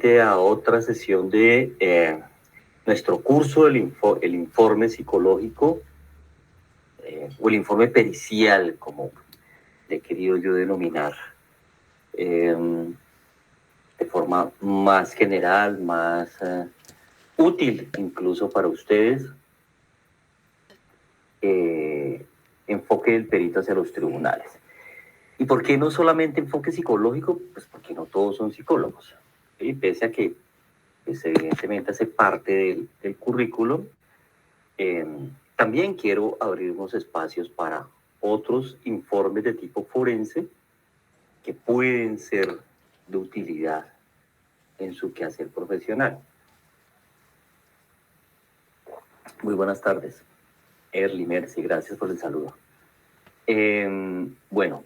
A otra sesión de nuestro curso, el informe psicológico o el informe pericial, como le he querido yo denominar, de forma más general, más útil incluso para ustedes. Enfoque del perito hacia los tribunales. ¿Y por qué no solamente enfoque psicológico? Pues porque no todos son psicólogos. ¿Sí? Pese a que pues evidentemente hace parte del currículum, también quiero abrir unos espacios para otros informes de tipo forense que pueden ser de utilidad en su quehacer profesional. Muy buenas tardes. Erly, Mercy, gracias por el saludo. Bueno,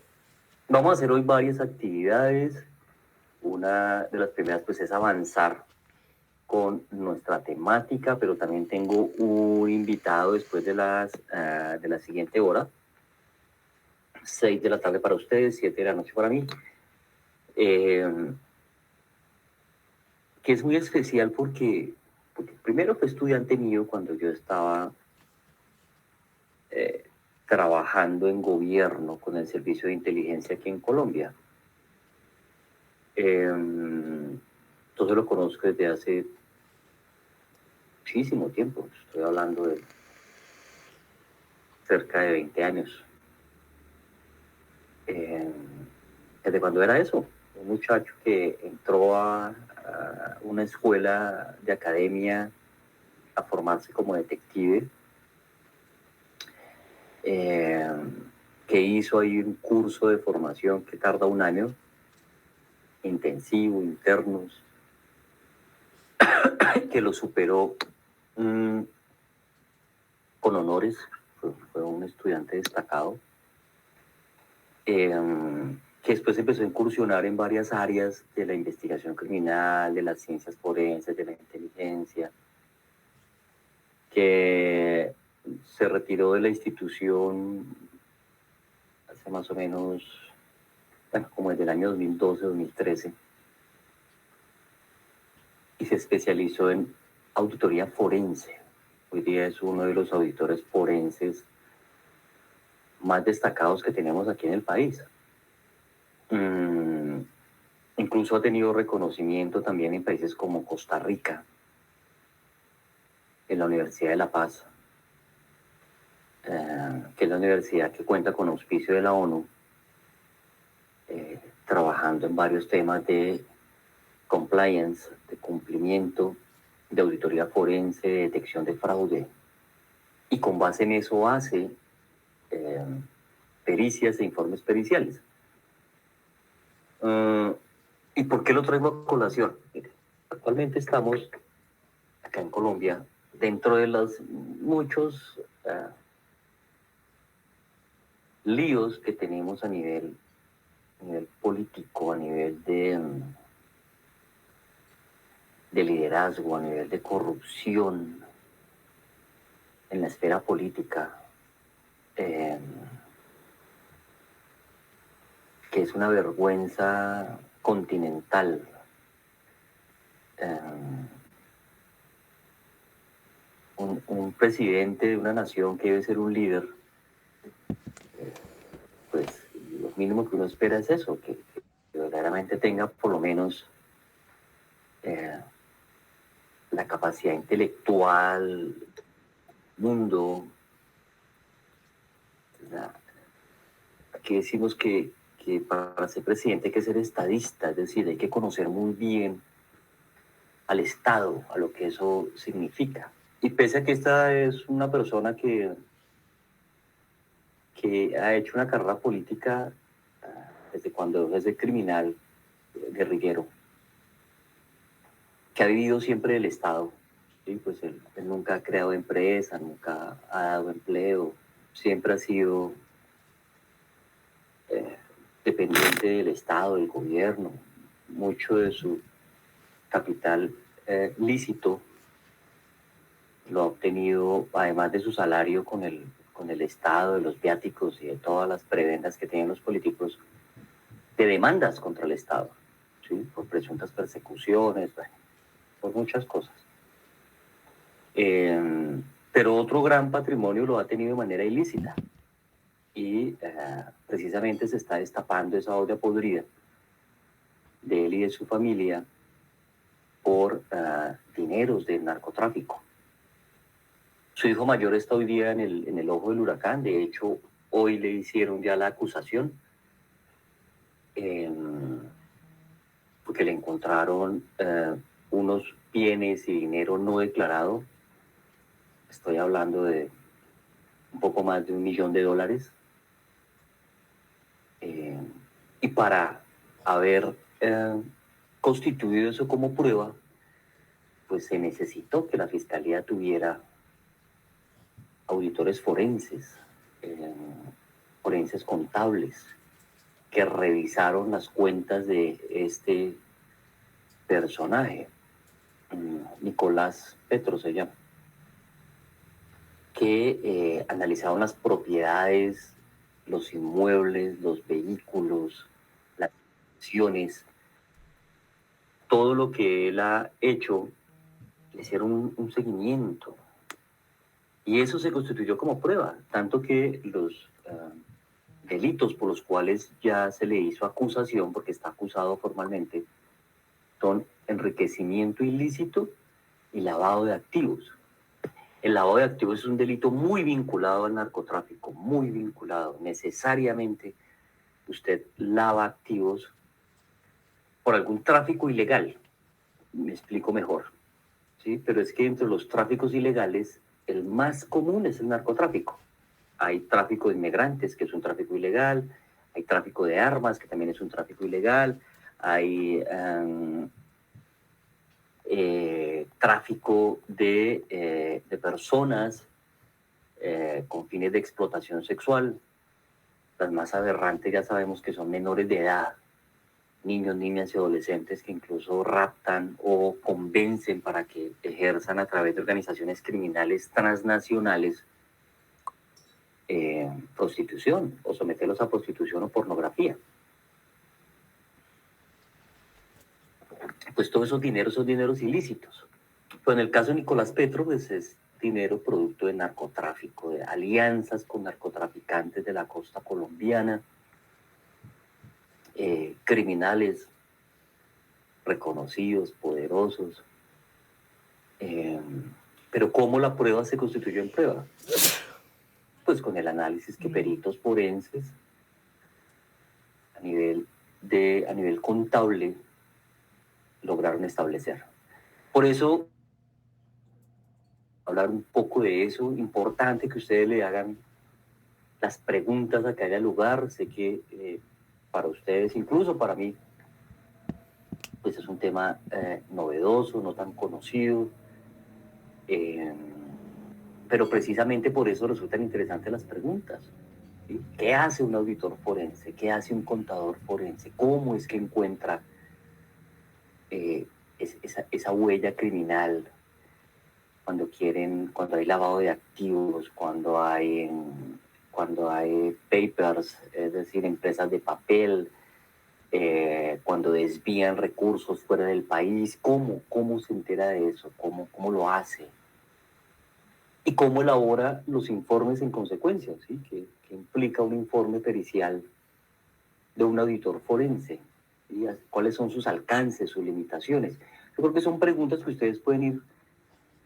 vamos a hacer hoy varias actividades. Una de las primeras pues es avanzar con nuestra temática, pero también tengo un invitado después de la siguiente hora, 6 de la tarde para ustedes, 7 de la noche para mí, que es muy especial porque primero fue estudiante mío cuando yo estaba trabajando en gobierno con el servicio de inteligencia aquí en Colombia. Entonces lo conozco desde hace muchísimo tiempo, estoy hablando de cerca de 20 años. ¿Desde cuándo era eso? Un muchacho que entró a una escuela de academia a formarse como detective, que hizo ahí un curso de formación que tarda un año, intensivo, internos, que lo superó con honores, fue un estudiante destacado, que después empezó a incursionar en varias áreas de la investigación criminal, de las ciencias forenses, de la inteligencia, que se retiró de la institución hace más o menos, bueno, como desde el año 2012-2013, y se especializó en auditoría forense. Hoy día es uno de los auditores forenses más destacados que tenemos aquí en el país. Incluso ha tenido reconocimiento también en países como Costa Rica, en la Universidad de La Paz, que es la universidad que cuenta con auspicio de la ONU, trabajando en varios temas de compliance, de cumplimiento, de auditoría forense, de detección de fraude. Y con base en eso hace pericias e informes periciales. ¿Y por qué lo traigo a colación? Mire, actualmente estamos acá en Colombia dentro de los muchos líos que tenemos a nivel político, a nivel de liderazgo, a nivel de corrupción en la esfera política, que es una vergüenza continental. Un presidente de una nación que debe ser un líder, pues lo mínimo que uno espera es eso, que verdaderamente tenga por lo menos la capacidad intelectual, mundo. Aquí decimos que para ser presidente hay que ser estadista, es decir, hay que conocer muy bien al Estado, a lo que eso significa. Y pese a que esta es una persona que ha hecho una carrera política desde cuando es de criminal, guerrillero, que ha vivido siempre del Estado, ¿sí? Pues él nunca ha creado empresa, nunca ha dado empleo, siempre ha sido dependiente del Estado, del gobierno. Mucho de su capital lícito lo ha obtenido, además de su salario con el Estado, de los viáticos y de todas las prebendas que tienen los políticos, de demandas contra el Estado. ¿sí? Por presuntas persecuciones, bueno, por muchas cosas. Pero otro gran patrimonio lo ha tenido de manera ilícita y precisamente se está destapando esa olla podrida de él y de su familia por dineros del narcotráfico. Su hijo mayor está hoy día en el ojo del huracán. De hecho, hoy le hicieron ya la acusación porque le encontraron unos bienes y dinero no declarado. Estoy hablando de un poco más de $1 millón. Y para haber constituido eso como prueba, pues se necesitó que la fiscalía tuviera auditores forenses, forenses contables, que revisaron las cuentas de este personaje, Nicolás Petro se llama, que analizaron las propiedades, los inmuebles, los vehículos, las acciones, todo lo que él ha hecho, le hicieron un seguimiento. Y eso se constituyó como prueba, tanto que los delitos por los cuales ya se le hizo acusación, porque está acusado formalmente, son enriquecimiento ilícito y lavado de activos. El lavado de activos es un delito muy vinculado al narcotráfico, muy vinculado. Necesariamente usted lava activos por algún tráfico ilegal. Me explico mejor, ¿sí? Pero es que entre los tráficos ilegales, el más común es el narcotráfico. Hay tráfico de inmigrantes, que es un tráfico ilegal. Hay tráfico de armas, que también es un tráfico ilegal. Hay tráfico de personas con fines de explotación sexual. Las más aberrantes ya sabemos que son menores de edad, niños, niñas y adolescentes que incluso raptan o convencen para que ejerzan a través de organizaciones criminales transnacionales prostitución o someterlos a prostitución o pornografía. Pues todos esos dineros son dineros ilícitos. Pues en el caso de Nicolás Petro, pues es dinero producto de narcotráfico, de alianzas con narcotraficantes de la costa colombiana, criminales reconocidos, poderosos. Pero ¿cómo la prueba se constituyó en prueba? Pues con el análisis que peritos forenses a nivel contable lograron establecer. Por eso, hablar un poco de eso, importante que ustedes le hagan las preguntas a que haya lugar. Sé que para ustedes, incluso para mí, pues es un tema novedoso, no tan conocido, pero precisamente por eso resultan interesantes las preguntas. ¿Sí? ¿Qué hace un auditor forense? ¿Qué hace un contador forense? ¿Cómo es que encuentra esa huella criminal cuando hay lavado de activos, cuando hay papers, es decir, empresas de papel, cuando desvían recursos fuera del país? ¿Cómo se entera de eso? ¿Cómo lo hace? Y cómo elabora los informes en consecuencia, ¿sí? ¿Qué implica un informe pericial de un auditor forense? ¿Sí? ¿Cuáles son sus alcances, sus limitaciones? Yo creo que son preguntas que ustedes pueden ir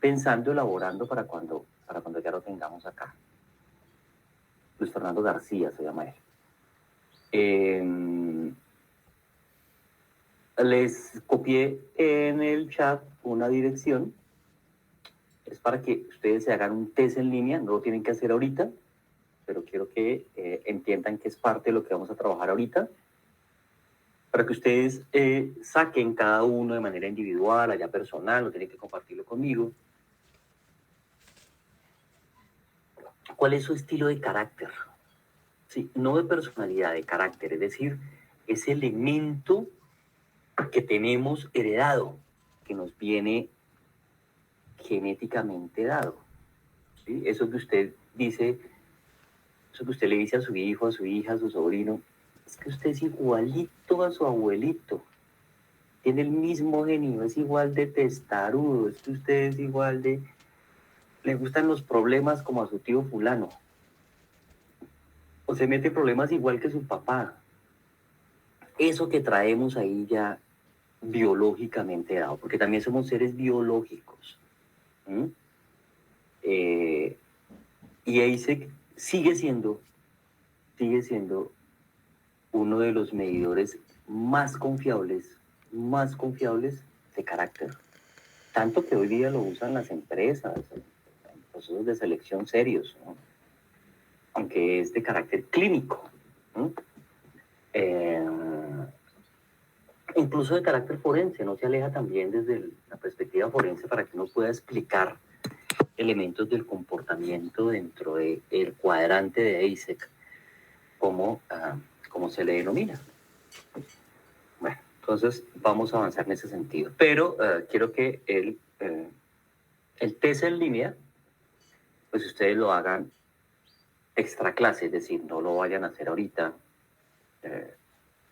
pensando, elaborando para cuando ya lo tengamos acá. Luis Fernando García se llama él. Les copié en el chat una dirección. Es para que ustedes se hagan un test en línea, no lo tienen que hacer ahorita, pero quiero que entiendan que es parte de lo que vamos a trabajar ahorita, para que ustedes saquen cada uno de manera individual, allá personal, no tienen que compartirlo conmigo. ¿Cuál es su estilo de carácter? Sí, no de personalidad, de carácter, es decir, ese elemento que tenemos heredado, que nos viene genéticamente dado. ¿Sí? Eso que usted dice, eso que usted le dice a su hijo, a su hija, a su sobrino, es que usted es igualito a su abuelito. tiene el mismo genio, es igual de testarudo, es que usted es igual de... Le gustan los problemas como a su tío fulano, o se mete en problemas igual que su papá. Eso que traemos ahí ya biológicamente dado, porque también somos seres biológicos. ¿Mm? Y AIESEC sigue siendo uno de los medidores más confiables de carácter. Tanto que hoy día lo usan las empresas, en procesos de selección serios, ¿no? Aunque es de carácter clínico, ¿no? Incluso de carácter forense, no se aleja también desde la perspectiva forense para que uno pueda explicar elementos del comportamiento dentro del cuadrante de AIESEC, como se le denomina. Bueno, entonces vamos a avanzar en ese sentido. Pero quiero que el test en línea, pues ustedes lo hagan extra clase, es decir, no lo vayan a hacer ahorita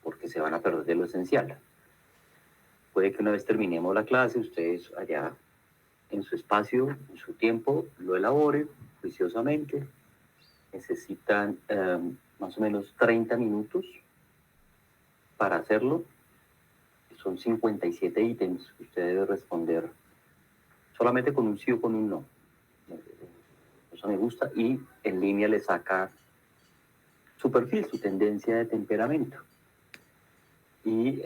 porque se van a perder de lo esencial. Puede que una vez terminemos la clase, ustedes allá en su espacio, en su tiempo, lo elaboren juiciosamente. Necesitan más o menos 30 minutos para hacerlo. Son 57 ítems que usted debe responder solamente con un sí o con un no. Eso me gusta. Y en línea le saca su perfil, su tendencia de temperamento. Y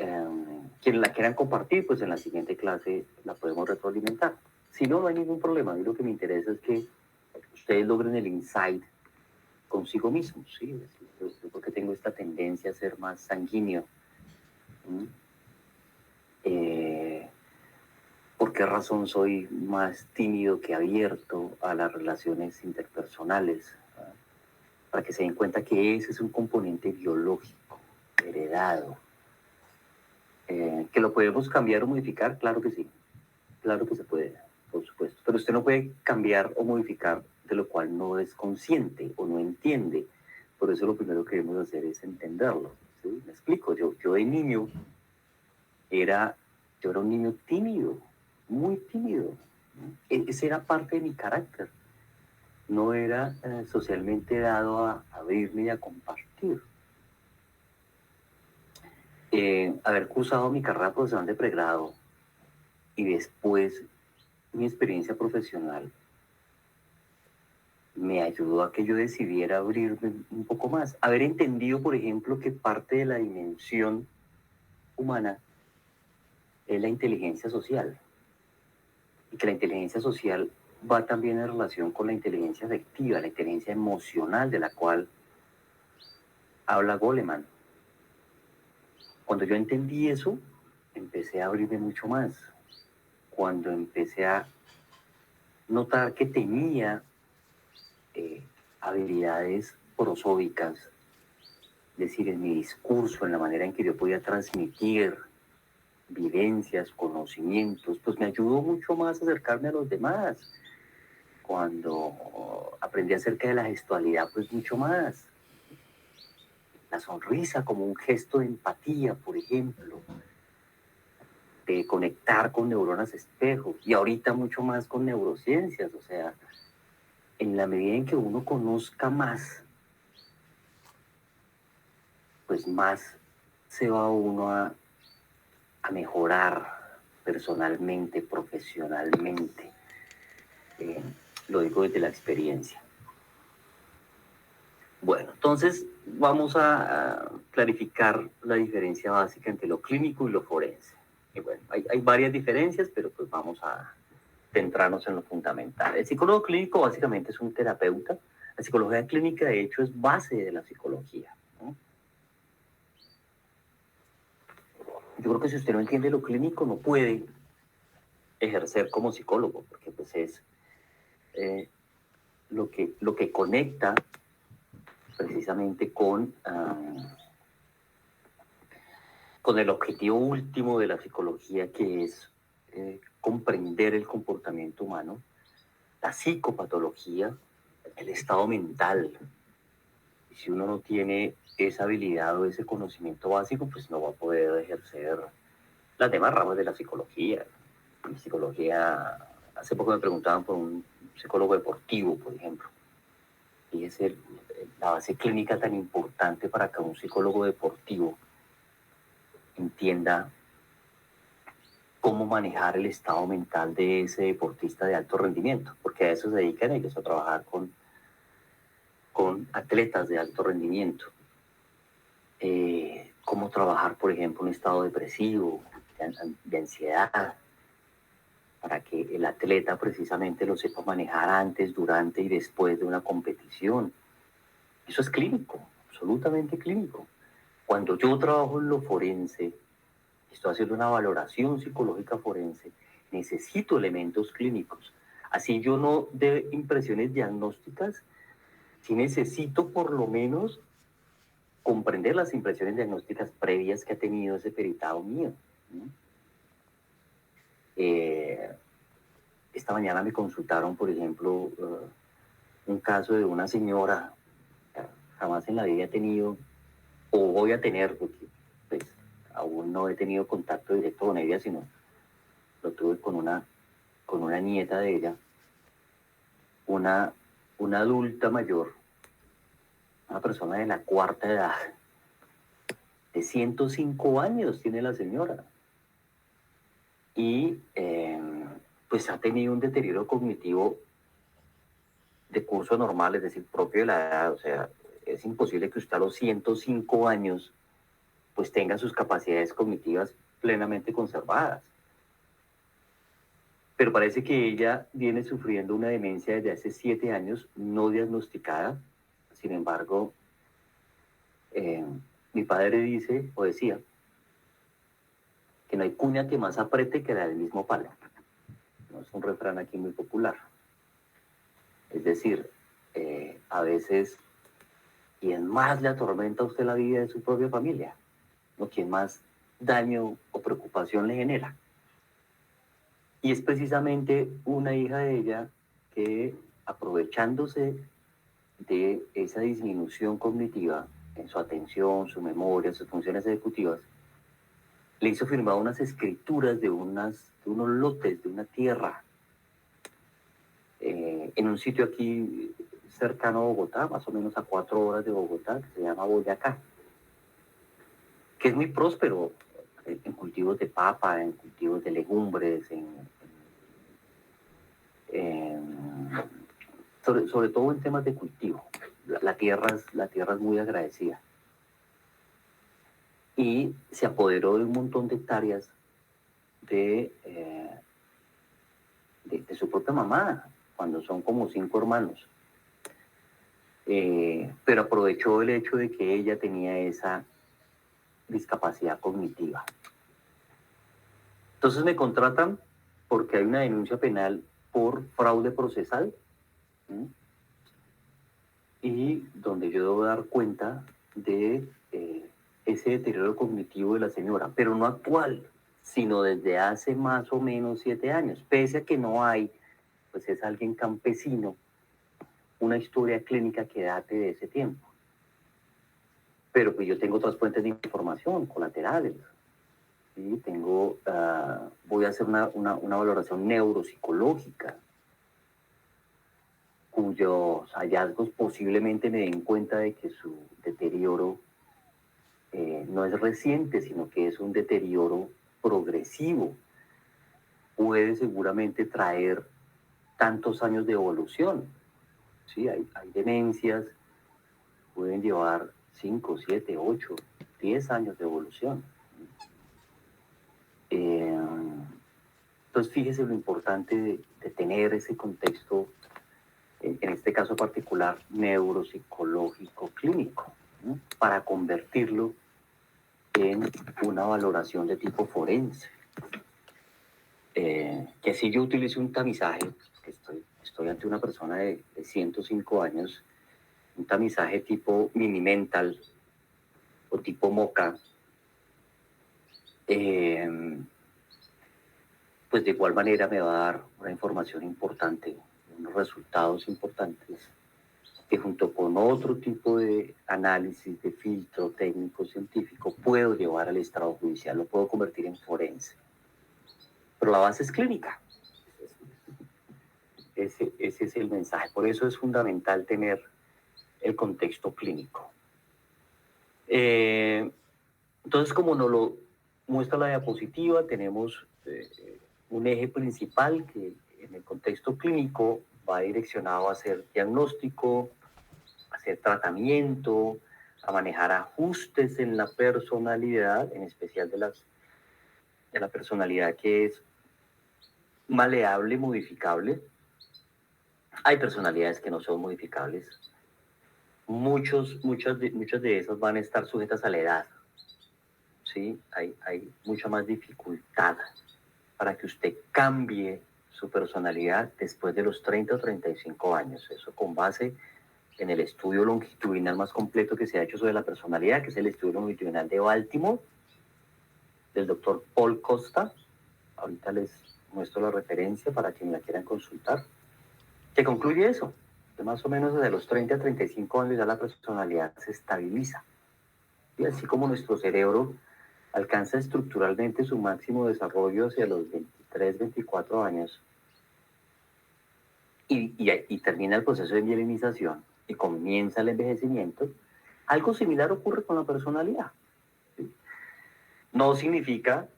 quienes la quieran compartir, pues en la siguiente clase la podemos retroalimentar. Si no, no hay ningún problema. A mí lo que me interesa es que ustedes logren el insight consigo mismos, ¿sí? Es decir, yo porque tengo esta tendencia a ser más sanguíneo. ¿Por qué razón soy más tímido que abierto a las relaciones interpersonales? Para que se den cuenta que ese es un componente biológico, heredado. ¿Que lo podemos cambiar o modificar? Claro que sí, claro que se puede, por supuesto. Pero usted no puede cambiar o modificar de lo cual no es consciente o no entiende. Por eso lo primero que debemos hacer es entenderlo. ¿Sí? Me explico, yo de niño yo era un niño tímido, muy tímido. Ese era parte de mi carácter. No era socialmente dado a abrirme y a compartir. Haber cursado mi carrera profesional de pregrado y después mi experiencia profesional me ayudó a que yo decidiera abrirme un poco más. Haber entendido, por ejemplo, que parte de la dimensión humana es la inteligencia social y que la inteligencia social va también en relación con la inteligencia afectiva, la inteligencia emocional de la cual habla Goleman. Cuando yo entendí eso, empecé a abrirme mucho más. Cuando empecé a notar que tenía habilidades prosódicas, es decir, en mi discurso, en la manera en que yo podía transmitir vivencias, conocimientos, pues me ayudó mucho más a acercarme a los demás. Cuando aprendí acerca de la gestualidad, pues mucho más. La sonrisa como un gesto de empatía, por ejemplo, de conectar con neuronas espejo, y ahorita mucho más con neurociencias. O sea, en la medida en que uno conozca más, pues más se va uno a mejorar personalmente, profesionalmente. Lo digo desde la experiencia. Bueno, entonces vamos a clarificar la diferencia básica entre lo clínico y lo forense. Y bueno, hay varias diferencias, pero pues vamos a centrarnos en lo fundamental. El psicólogo clínico básicamente es un terapeuta. La psicología clínica, de hecho, es base de la psicología, ¿no? Yo creo que si usted no entiende lo clínico, no puede ejercer como psicólogo, porque pues es lo que conecta precisamente con el objetivo último de la psicología, que es comprender el comportamiento humano, la psicopatología, el estado mental. Y si uno no tiene esa habilidad o ese conocimiento básico, pues no va a poder ejercer las demás ramas de la psicología. En psicología, hace poco me preguntaban por un psicólogo deportivo, por ejemplo. Y es la base clínica tan importante para que un psicólogo deportivo entienda cómo manejar el estado mental de ese deportista de alto rendimiento, porque a eso se dedican ellos, a trabajar con atletas de alto rendimiento. Cómo trabajar, por ejemplo, un estado depresivo, de ansiedad, para que el atleta precisamente lo sepa manejar antes, durante y después de una competición. Eso es clínico, absolutamente clínico. Cuando yo trabajo en lo forense, estoy haciendo una valoración psicológica forense, necesito elementos clínicos. Así yo no dé impresiones diagnósticas, sí necesito por lo menos comprender las impresiones diagnósticas previas que ha tenido ese peritado mío, ¿no? Esta mañana me consultaron, por ejemplo, un caso de una señora, jamás en la vida he tenido, o voy a tener, porque pues, aún no he tenido contacto directo con ella, sino lo tuve con una nieta de ella, una adulta mayor, una persona de la cuarta edad, de 105 años tiene la señora, y pues ha tenido un deterioro cognitivo de curso normal, es decir, propio de la edad. O sea, es imposible que usted a los 105 años pues tenga sus capacidades cognitivas plenamente conservadas. Pero parece que ella viene sufriendo una demencia desde hace 7 años, no diagnosticada. Sin embargo, mi padre dice, o decía, que no hay cuña que más apriete que la del mismo palo. No es un refrán aquí muy popular. Es decir, a veces, quien más le atormenta a usted la vida es su propia familia, ¿no? Quien más daño o preocupación le genera. Y es precisamente una hija de ella que, aprovechándose de esa disminución cognitiva en su atención, su memoria, sus funciones ejecutivas, le hizo firmar unas escrituras de unos lotes de una tierra en un sitio aquí cercano a Bogotá, más o menos a 4 horas de Bogotá, que se llama Boyacá, que es muy próspero en cultivos de papa, en cultivos de legumbres, sobre todo en temas de cultivo. La tierra es muy agradecida. Y se apoderó de un montón de hectáreas de su propia mamá, cuando son como 5 hermanos. Pero aprovechó el hecho de que ella tenía esa discapacidad cognitiva. Entonces me contratan porque hay una denuncia penal por fraude procesal, ¿sí? Y donde yo debo dar cuenta de ese deterioro cognitivo de la señora, pero no actual, sino desde hace más o menos 7 años, pese a que no hay, pues es alguien campesino, una historia clínica que date de ese tiempo. Pero pues yo tengo otras fuentes de información colaterales. ¿Sí? Voy a hacer una valoración neuropsicológica, cuyos hallazgos posiblemente me den cuenta de que su deterioro no es reciente, sino que es un deterioro progresivo. Puede seguramente traer tantos años de evolución. ¿Sí? Hay demencias, pueden llevar 5, 7, 8, 10 años de evolución. Entonces, fíjese lo importante de tener ese contexto, en este caso particular, neuropsicológico clínico, ¿no? Para convertirlo en una valoración de tipo forense. Que si yo utilizo un tamizaje, que estoy ante una persona de 105 años, un tamizaje tipo mini-mental o tipo MOCA, pues de igual manera me va a dar una información importante, unos resultados importantes que junto con otro tipo de análisis, de filtro técnico científico, puedo llevar al estrado judicial, lo puedo convertir en forense. Pero la base es clínica. Ese es el mensaje. Por eso es fundamental tener el contexto clínico. Entonces, como nos lo muestra la diapositiva, tenemos un eje principal que en el contexto clínico va direccionado a hacer diagnóstico, a hacer tratamiento, a manejar ajustes en la personalidad, en especial de la personalidad que es maleable, modificable. Hay personalidades que no son modificables. Muchas de esas van a estar sujetas a la edad. ¿Sí? Hay mucha más dificultad para que usted cambie su personalidad después de los 30 o 35 años. Eso con base en el estudio longitudinal más completo que se ha hecho sobre la personalidad, que es el estudio longitudinal de Baltimore, del doctor Paul Costa. Ahorita les muestro la referencia para quienes la quieran consultar, que concluye eso, que más o menos desde los 30 a 35 años ya la personalidad se estabiliza. Y así como nuestro cerebro alcanza estructuralmente su máximo desarrollo hacia los 23, 24 años y termina el proceso de mielinización y comienza el envejecimiento, algo similar ocurre con la personalidad. ¿Sí? No significa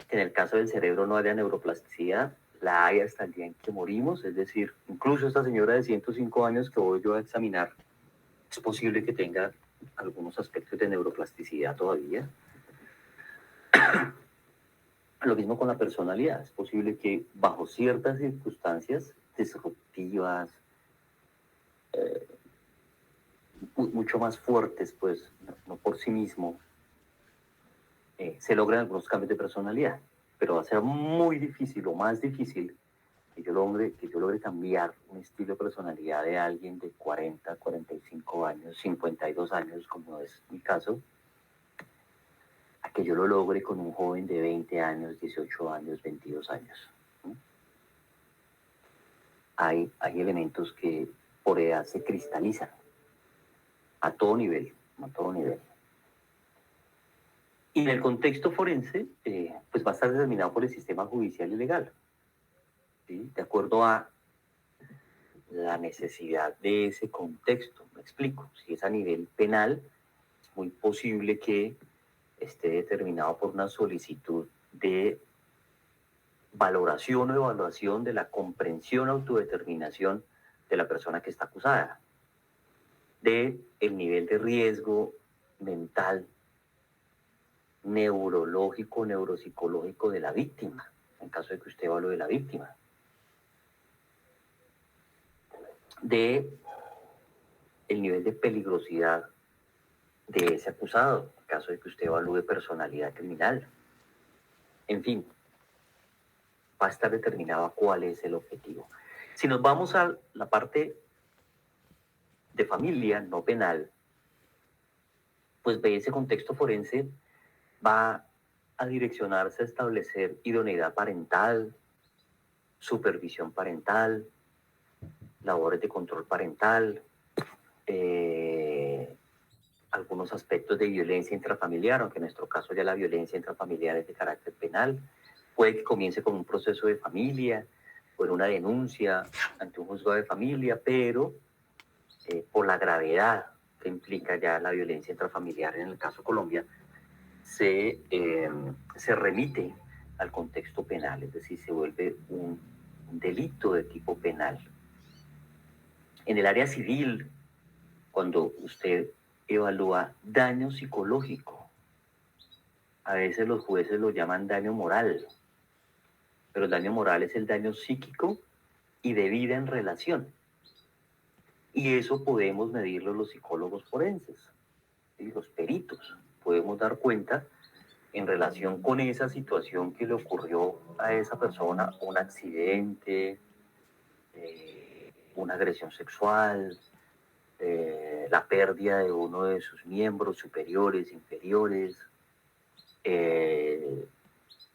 que en el caso del cerebro no haya neuroplasticidad, la hay hasta el día en que morimos, es decir, incluso esta señora de 105 años que voy yo a examinar, es posible que tenga algunos aspectos de neuroplasticidad todavía. Lo mismo con la personalidad, es posible que bajo ciertas circunstancias disruptivas, mucho más fuertes, pues no por sí mismo, se logran algunos cambios de personalidad, pero va a ser muy difícil o más difícil que yo logre cambiar un estilo de personalidad de alguien de 40, 45 años, 52 años, como es mi caso, a que yo lo logre con un joven de 20 años, 18 años, 22 años. ¿Sí? Hay elementos que por edad se cristalizan a todo nivel, a todo nivel. Y en el contexto forense, pues va a estar determinado por el sistema judicial y legal, ¿sí? De acuerdo a la necesidad de ese contexto. Me explico. Si es a nivel penal, es muy posible que esté determinado por una solicitud de valoración o evaluación de la comprensión, autodeterminación de la persona que está acusada, de el nivel de riesgo mental, neurológico, neuropsicológico de la víctima, en caso de que usted evalúe la víctima, de el nivel de peligrosidad de ese acusado, en caso de que usted evalúe personalidad criminal. En fin, va a estar determinado cuál es el objetivo. Si nos vamos a la parte de familia, no penal, pues ve ese contexto forense va a direccionarse a establecer idoneidad parental, supervisión parental, labores de control parental, algunos aspectos de violencia intrafamiliar, aunque en nuestro caso ya la violencia intrafamiliar es de carácter penal. Puede que comience con un proceso de familia, con una denuncia ante un juzgado de familia, pero por la gravedad que implica ya la violencia intrafamiliar en el caso Colombia, se remite al contexto penal, es decir, se vuelve un delito de tipo penal. En el área civil, cuando usted evalúa daño psicológico, a veces los jueces lo llaman daño moral, pero el daño moral es el daño psíquico y de vida en relación. Y eso podemos medirlo los psicólogos forenses, ¿sí? Los peritos. Podemos dar cuenta en relación con esa situación que le ocurrió a esa persona, un accidente, una agresión sexual, la pérdida de uno de sus miembros superiores, inferiores,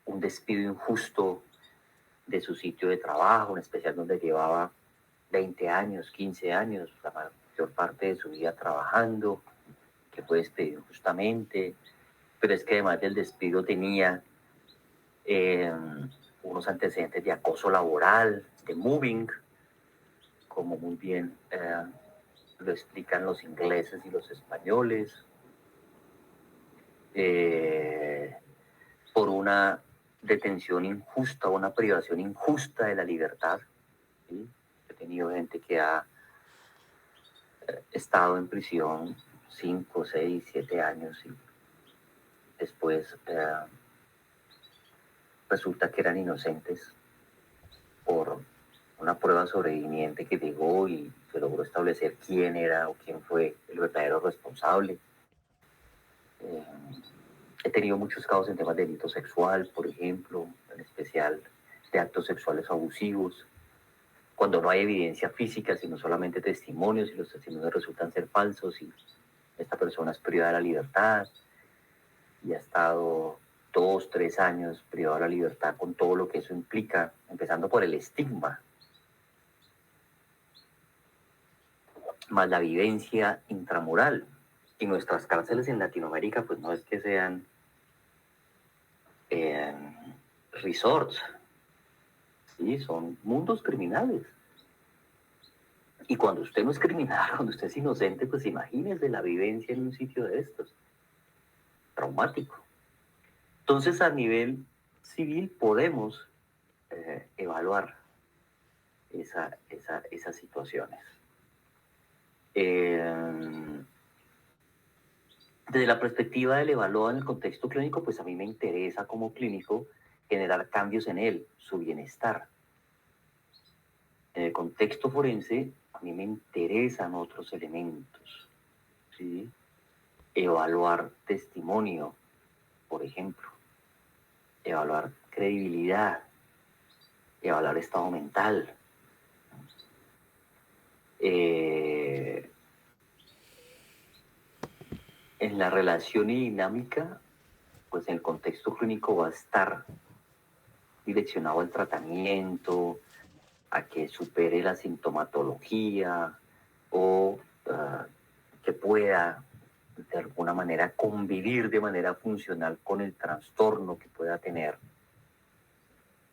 un despido injusto de su sitio de trabajo, en especial donde llevaba 20 años, 15 años, mayor parte de su vida trabajando, que fue despedido justamente, pero es que además del despido tenía unos antecedentes de acoso laboral, de moving, como muy bien lo explican los ingleses y los españoles, por una detención injusta, una privación injusta de la libertad. ¿Sí? He tenido gente que ha estado en prisión 5, 6, 7 años y después resulta que eran inocentes por una prueba sobreviviente que llegó y se logró establecer quién era o quién fue el verdadero responsable. He tenido muchos casos en temas de delito sexual, por ejemplo, en especial de actos sexuales abusivos, cuando no hay evidencia física, sino solamente testimonios y los testimonios resultan ser falsos y esta persona es privada de la libertad y ha estado 2, 3 años privado de la libertad con todo lo que eso implica, empezando por el estigma, más la vivencia intramural. Y nuestras cárceles en Latinoamérica pues no es que sean resorts, ¿sí? Son mundos criminales. Y cuando usted no es criminal, cuando usted es inocente, pues imagínese la vivencia en un sitio de estos, traumático. Entonces, a nivel civil podemos evaluar esas situaciones. Desde la perspectiva del evaluado en el contexto clínico, pues a mí me interesa como clínico generar cambios en él, su bienestar. En el contexto forense, a mí me interesan otros elementos, ¿sí? Evaluar testimonio, por ejemplo, evaluar credibilidad, evaluar estado mental. En la relación y dinámica, pues el contexto clínico va a estar direccionado al tratamiento, a que supere la sintomatología o que pueda de alguna manera convivir de manera funcional con el trastorno que pueda tener.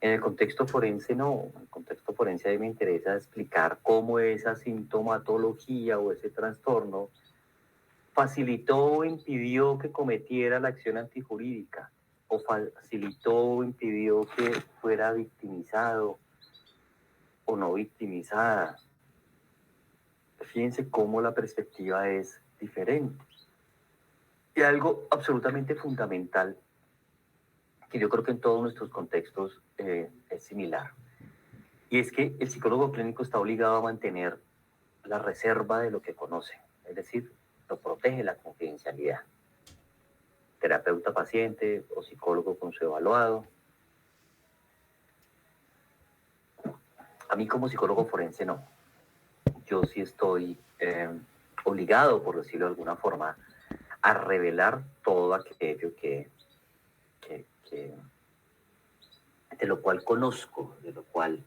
En el contexto forense no, en el contexto forense a mí me interesa explicar cómo esa sintomatología o ese trastorno facilitó o impidió que cometiera la acción antijurídica o facilitó o impidió que fuera victimizado o no victimizada. Fíjense cómo la perspectiva es diferente. Y algo absolutamente fundamental, que yo creo que en todos nuestros contextos es similar, y es que el psicólogo clínico está obligado a mantener la reserva de lo que conoce, es decir, lo protege la confidencialidad. Terapeuta paciente o psicólogo con su evaluado. A mí como psicólogo forense no. Yo sí estoy obligado, por decirlo de alguna forma, a revelar todo aquello que de lo cual conozco, de lo cual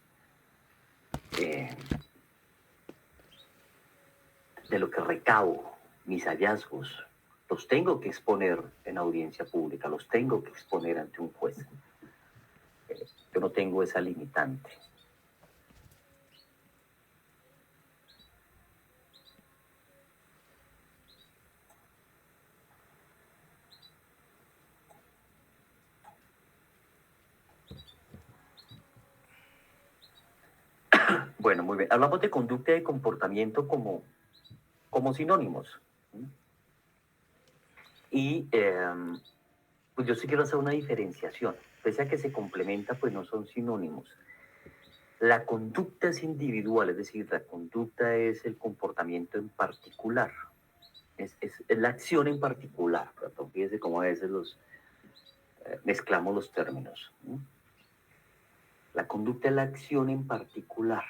de lo que recabo, mis hallazgos, los tengo que exponer en audiencia pública, los tengo que exponer ante un juez. Yo no tengo esa limitante. Bueno, muy bien. Hablamos de conducta y de comportamiento como sinónimos. Y pues yo sí quiero hacer una diferenciación. Pese a que se complementa, pues no son sinónimos. La conducta es individual, es decir, la conducta es el comportamiento en particular. Es la acción en particular. Perdón, fíjense cómo a veces mezclamos los términos. La conducta es la acción en particular.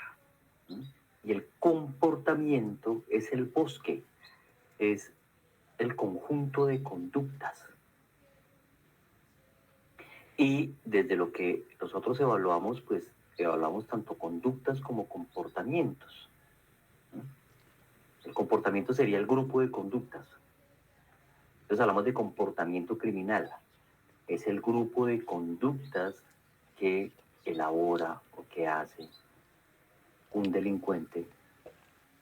Y el comportamiento es el bosque, es el conjunto de conductas. Y desde lo que nosotros evaluamos, pues evaluamos tanto conductas como comportamientos. El comportamiento sería el grupo de conductas. Entonces hablamos de comportamiento criminal. Es el grupo de conductas que elabora o que hace un delincuente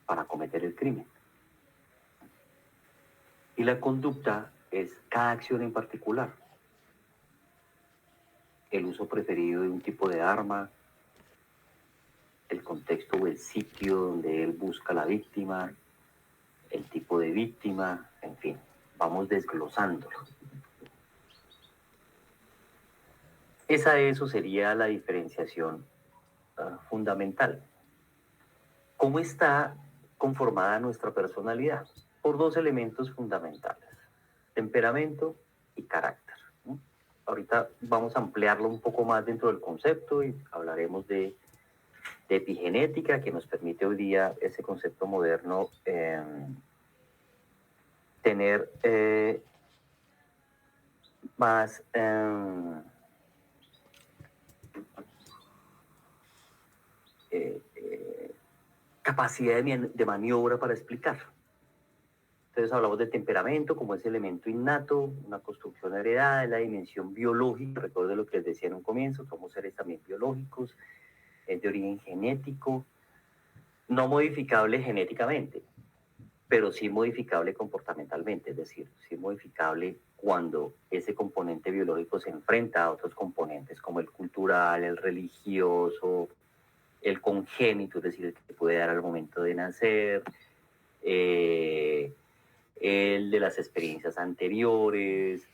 para cometer el crimen. Y la conducta es cada acción en particular. El uso preferido de un tipo de arma, el contexto o el sitio donde él busca la víctima, el tipo de víctima, en fin, vamos desglosándolo. Eso sería la diferenciación fundamental. ¿Cómo está conformada nuestra personalidad? Por dos elementos fundamentales, temperamento y carácter, ¿no? Ahorita vamos a ampliarlo un poco más dentro del concepto y hablaremos de epigenética, que nos permite hoy día ese concepto moderno tener más capacidad de maniobra para explicar. Entonces hablamos de temperamento como ese elemento innato, una construcción heredada, de la dimensión biológica. Recuerden lo que les decía en un comienzo, somos seres también biológicos, es de origen genético, no modificable genéticamente, pero sí modificable comportamentalmente, es decir, sí modificable cuando ese componente biológico se enfrenta a otros componentes como el cultural, el religioso, el congénito, es decir, el que te puede dar al momento de nacer, el de las experiencias anteriores,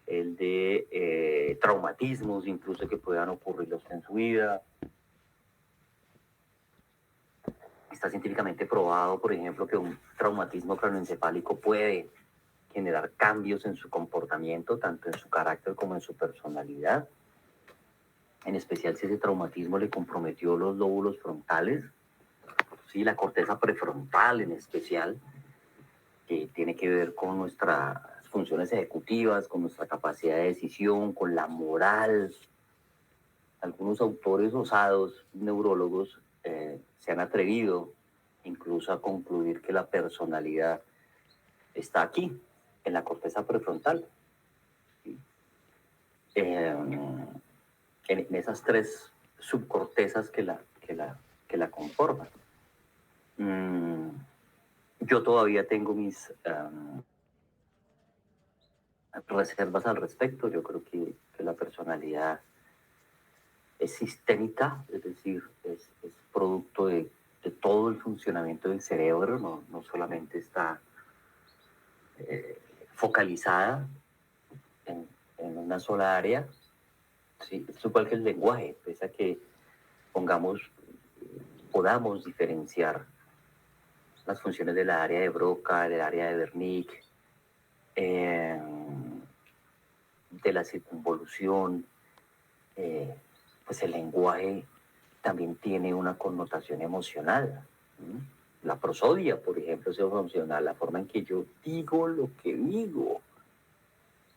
el de traumatismos incluso que puedan ocurrirlos en su vida. Está científicamente probado, por ejemplo, que un traumatismo craneoencefálico puede generar cambios en su comportamiento, tanto en su carácter como en su personalidad. En especial si ese traumatismo le comprometió los lóbulos frontales, ¿sí? La corteza prefrontal en especial, que tiene que ver con nuestras funciones ejecutivas, con nuestra capacidad de decisión, con la moral. Algunos autores osados, neurólogos, se han atrevido incluso a concluir que la personalidad está aquí, en la corteza prefrontal. ¿Sí? En esas tres subcortezas que la conforman. Yo todavía tengo mis reservas al respecto. Yo creo que la personalidad es sistémica, es decir, es producto de todo el funcionamiento del cerebro, no solamente está focalizada en una sola área. Sí, es igual que el lenguaje, pese a que podamos diferenciar las funciones de la área de Broca, del área de Wernicke, de la circunvolución, pues el lenguaje también tiene una connotación emocional. La prosodia, por ejemplo, es emocional, la forma en que yo digo lo que digo,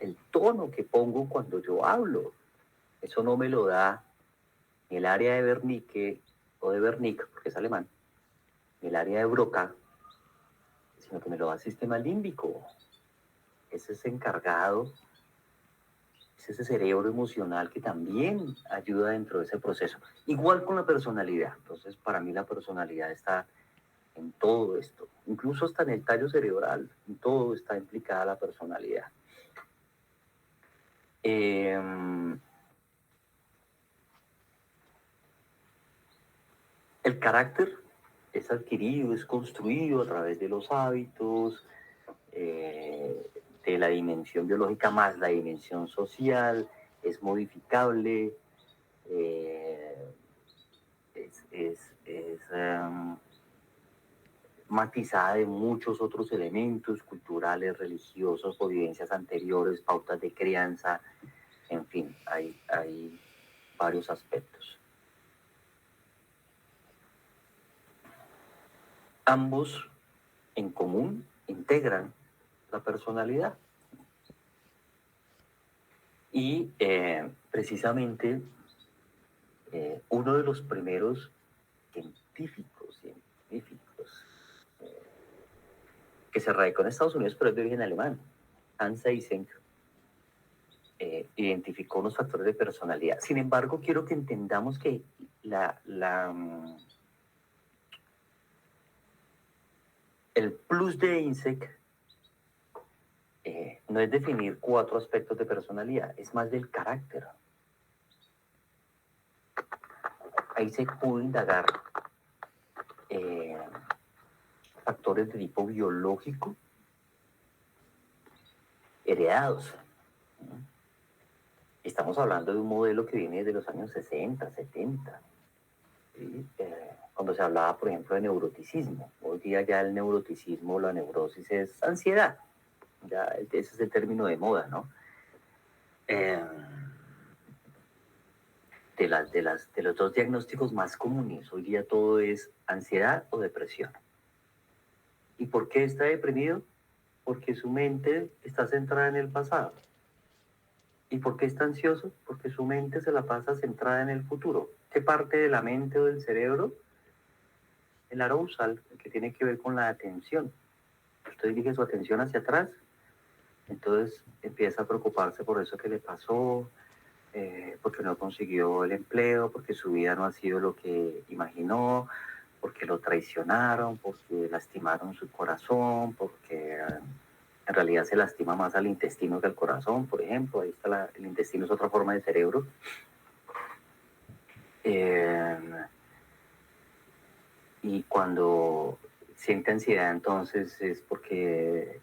el tono que pongo cuando yo hablo. Eso no me lo da ni el área de Wernicke o de Wernicke, porque es alemán, ni el área de Broca, sino que me lo da el sistema límbico. Ese es encargado, es ese cerebro emocional que también ayuda dentro de ese proceso. Igual con la personalidad. Entonces, para mí la personalidad está en todo esto, incluso hasta en el tallo cerebral, en todo está implicada la personalidad. El carácter es adquirido, es construido a través de los hábitos, de la dimensión biológica más la dimensión social, es modificable, matizada de muchos otros elementos culturales, religiosos o vivencias anteriores, pautas de crianza, en fin, hay varios aspectos. Ambos en común integran la personalidad. Y precisamente uno de los primeros científicos que se radicó en Estados Unidos, pero es de origen alemán. Hans Eysenck identificó unos factores de personalidad. Sin embargo, quiero que entendamos que el plus de Eysenck no es definir 4 aspectos de personalidad, es más del carácter. Eysenck pudo indagar factores de tipo biológico heredados. Estamos hablando de un modelo que viene de los años 60, 70, ¿sí? Cuando se hablaba, por ejemplo, de neuroticismo. Hoy día ya el neuroticismo, la neurosis es ansiedad. Ya ese es el término de moda, ¿no? De los 2 diagnósticos más comunes, hoy día todo es ansiedad o depresión. ¿Y por qué está deprimido? Porque su mente está centrada en el pasado. ¿Y por qué está ansioso? Porque su mente se la pasa centrada en el futuro. ¿Qué parte de la mente o del cerebro? El arousal, el que tiene que ver con la atención. Usted dirige su atención hacia atrás, entonces empieza a preocuparse por eso que le pasó, porque no consiguió el empleo, porque su vida no ha sido lo que imaginó, porque lo traicionaron, porque lastimaron su corazón, porque en realidad se lastima más al intestino que al corazón, por ejemplo. Ahí está el intestino, es otra forma de cerebro. Y cuando siente ansiedad, entonces es porque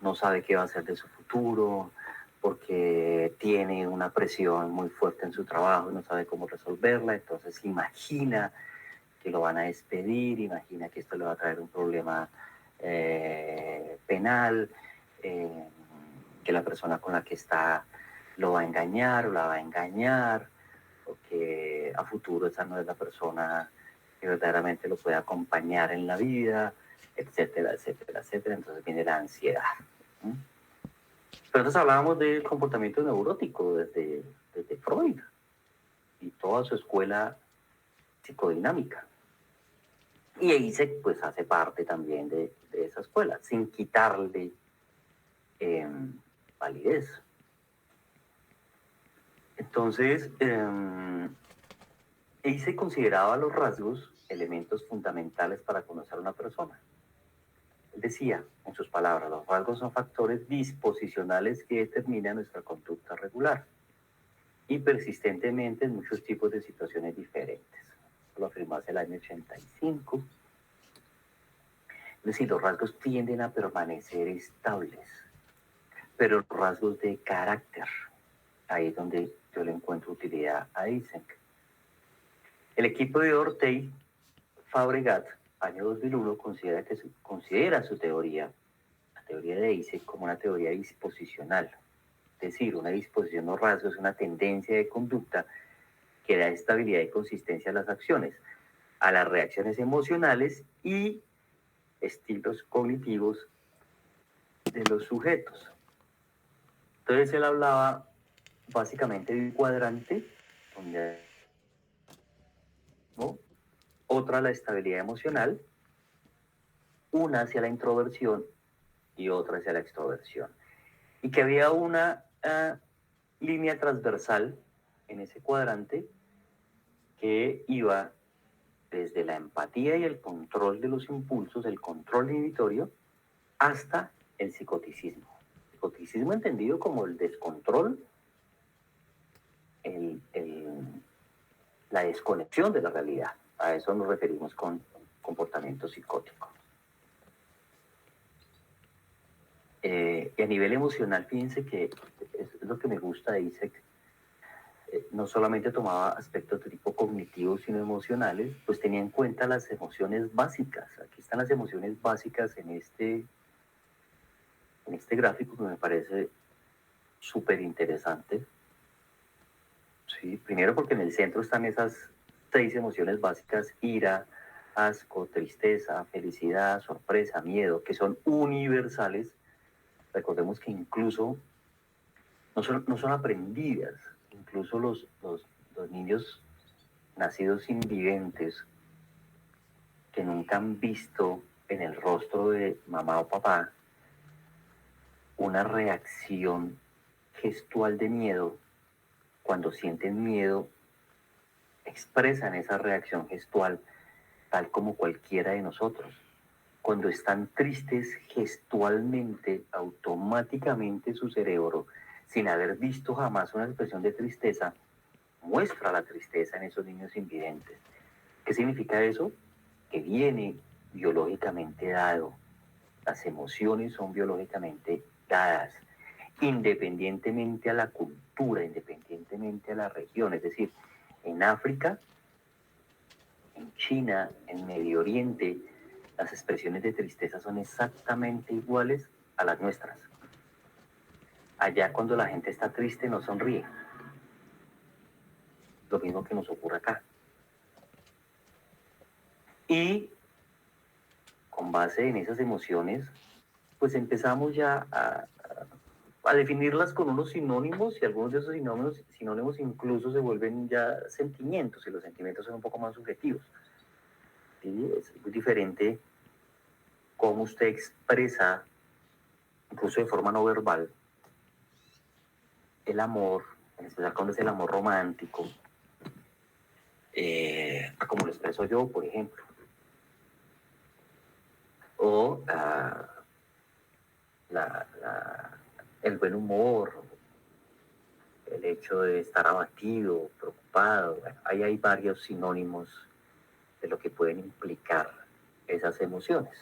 no sabe qué va a hacer de su futuro, porque tiene una presión muy fuerte en su trabajo y no sabe cómo resolverla, entonces imagina que lo van a despedir, imagina que esto le va a traer un problema penal, que la persona con la que está lo va a engañar o la va a engañar, o que a futuro esa no es la persona que verdaderamente lo puede acompañar en la vida, etcétera, etcétera, etcétera. Entonces viene la ansiedad. Pero entonces hablábamos del comportamiento neurótico desde Freud y toda su escuela psicodinámica. Y Eysenck pues hace parte también de esa escuela, sin quitarle validez. Entonces, Eysenck consideraba los rasgos elementos fundamentales para conocer a una persona. Él decía, en sus palabras, los rasgos son factores disposicionales que determinan nuestra conducta regular y persistentemente en muchos tipos de situaciones diferentes. Lo afirmó hace el año 85. Es decir, los rasgos tienden a permanecer estables, pero los rasgos de carácter, ahí es donde yo le encuentro utilidad a Eysenck. El equipo de Ortey Fabregat, año 2001, considera su teoría, la teoría de Eysenck, como una teoría disposicional. Es decir, una disposición o rasgo es una tendencia de conducta que da estabilidad y consistencia a las acciones, a las reacciones emocionales y estilos cognitivos de los sujetos. Entonces él hablaba básicamente de un cuadrante donde ¿no? Otra la estabilidad emocional, una hacia la introversión y otra hacia la extroversión. Y que había una línea transversal en ese cuadrante que iba desde la empatía y el control de los impulsos, el control inhibitorio, hasta el psicoticismo. Psicoticismo entendido como el descontrol, la desconexión de la realidad. A eso nos referimos con comportamiento psicótico. Y a nivel emocional, fíjense que es lo que me gusta de Eysenck. No solamente tomaba aspectos de tipo cognitivo, sino emocionales, pues tenía en cuenta las emociones básicas. Aquí están las emociones básicas en este gráfico que me parece súper interesante. Sí, primero porque en el centro están esas 6 emociones básicas: ira, asco, tristeza, felicidad, sorpresa, miedo, que son universales. Recordemos que incluso no son aprendidas, incluso los niños nacidos invidentes que nunca han visto en el rostro de mamá o papá una reacción gestual de miedo. Cuando sienten miedo, expresan esa reacción gestual tal como cualquiera de nosotros. Cuando están tristes, gestualmente, automáticamente su cerebro, sin haber visto jamás una expresión de tristeza, muestra la tristeza en esos niños invidentes. ¿Qué significa eso? Que viene biológicamente dado. Las emociones son biológicamente dadas, independientemente a la cultura, independientemente a la región. Es decir, en África, en China, en Medio Oriente, las expresiones de tristeza son exactamente iguales a las nuestras. Allá cuando la gente está triste no sonríe. Lo mismo que nos ocurre acá. Y con base en esas emociones, pues empezamos ya a definirlas con unos sinónimos, y algunos de esos sinónimos incluso se vuelven ya sentimientos, y los sentimientos son un poco más subjetivos. ¿Sí? Es muy diferente cómo usted expresa, incluso de forma no verbal, el amor, en especial cuando es el amor romántico, a como lo expreso yo, por ejemplo. O el buen humor, el hecho de estar abatido, preocupado. Bueno, ahí hay varios sinónimos de lo que pueden implicar esas emociones.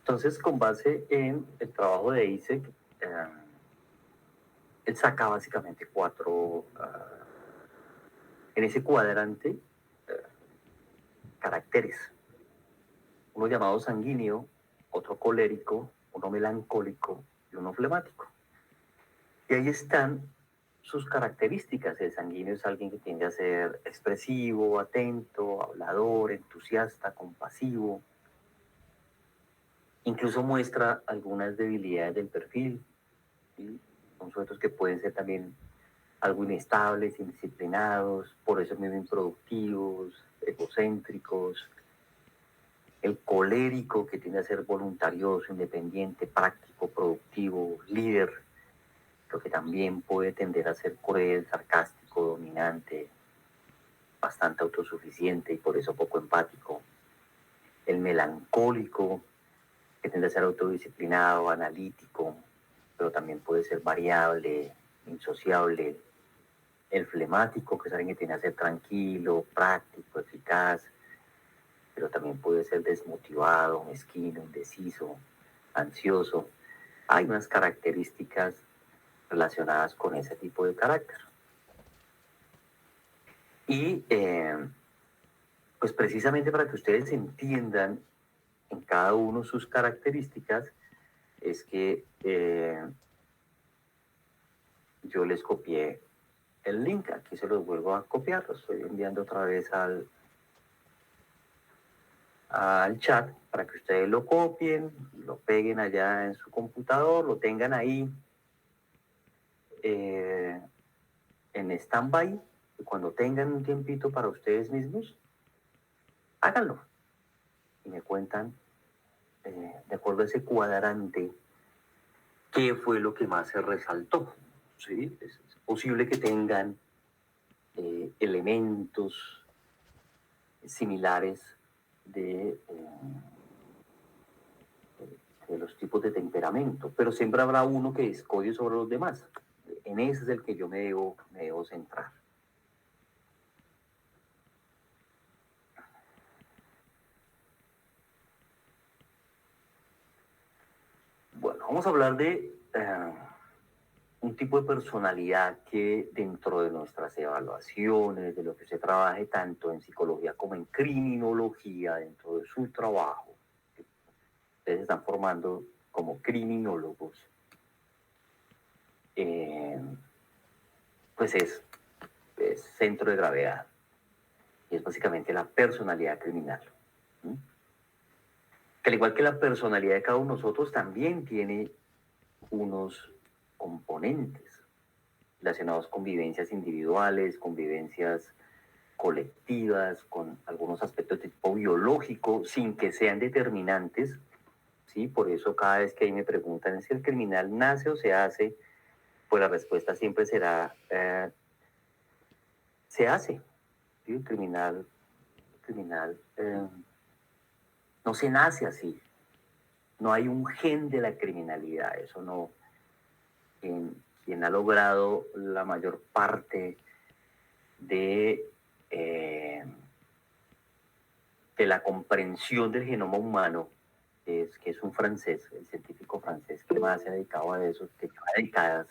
Entonces, con base en el trabajo de Isaac, él saca básicamente en ese cuadrante, caracteres. Uno llamado sanguíneo, otro colérico, uno melancólico y uno flemático. Y ahí están sus características. El sanguíneo es alguien que tiende a ser expresivo, atento, hablador, entusiasta, compasivo. Incluso muestra algunas debilidades del perfil. ¿Sí? Son sujetos que pueden ser también algo inestables, indisciplinados, por eso mismo improductivos, egocéntricos. El colérico, que tiende a ser voluntarioso, independiente, práctico, productivo, líder, pero que también puede tender a ser cruel, sarcástico, dominante, bastante autosuficiente y por eso poco empático. El melancólico, que tiende a ser autodisciplinado, analítico, pero también puede ser variable, insociable. El flemático, que es alguien que tiende a ser tranquilo, práctico, eficaz, pero también puede ser desmotivado, mezquino, indeciso, ansioso. Hay unas características relacionadas con ese tipo de carácter. Y pues precisamente para que ustedes entiendan en cada uno sus características, es que yo les copié el link. Aquí se los vuelvo a copiar, lo estoy enviando otra vez al chat para que ustedes lo copien, lo peguen allá en su computador, lo tengan ahí en stand-by, y cuando tengan un tiempito para ustedes mismos, háganlo y me cuentan, de acuerdo a ese cuadrante, qué fue lo que más se resaltó. ¿Sí? Es posible que tengan elementos similares de los tipos de temperamento, pero siempre habrá uno que escoge sobre los demás. En ese es el que yo me debo centrar. Bueno, vamos a hablar de un tipo de personalidad que dentro de nuestras evaluaciones, de lo que se trabaje tanto en psicología como en criminología, dentro de su trabajo, ustedes están formando como criminólogos, pues es centro de gravedad, y es básicamente la personalidad criminal. ¿Sí? Que al igual que la personalidad de cada uno de nosotros, también tiene unos componentes. relacionados con vivencias individuales, con vivencias colectivas, con algunos aspectos de tipo biológico, sin que sean determinantes, ¿sí? Por eso cada vez que ahí me preguntan si el criminal nace o se hace, pues la respuesta siempre será, se hace, ¿sí? El criminal no se nace así, no hay un gen de la criminalidad, eso no, quien ha logrado la mayor parte de, eh, de la comprensión del genoma humano, que es un francés, el científico francés que más se ha dedicado a eso, que lleva décadas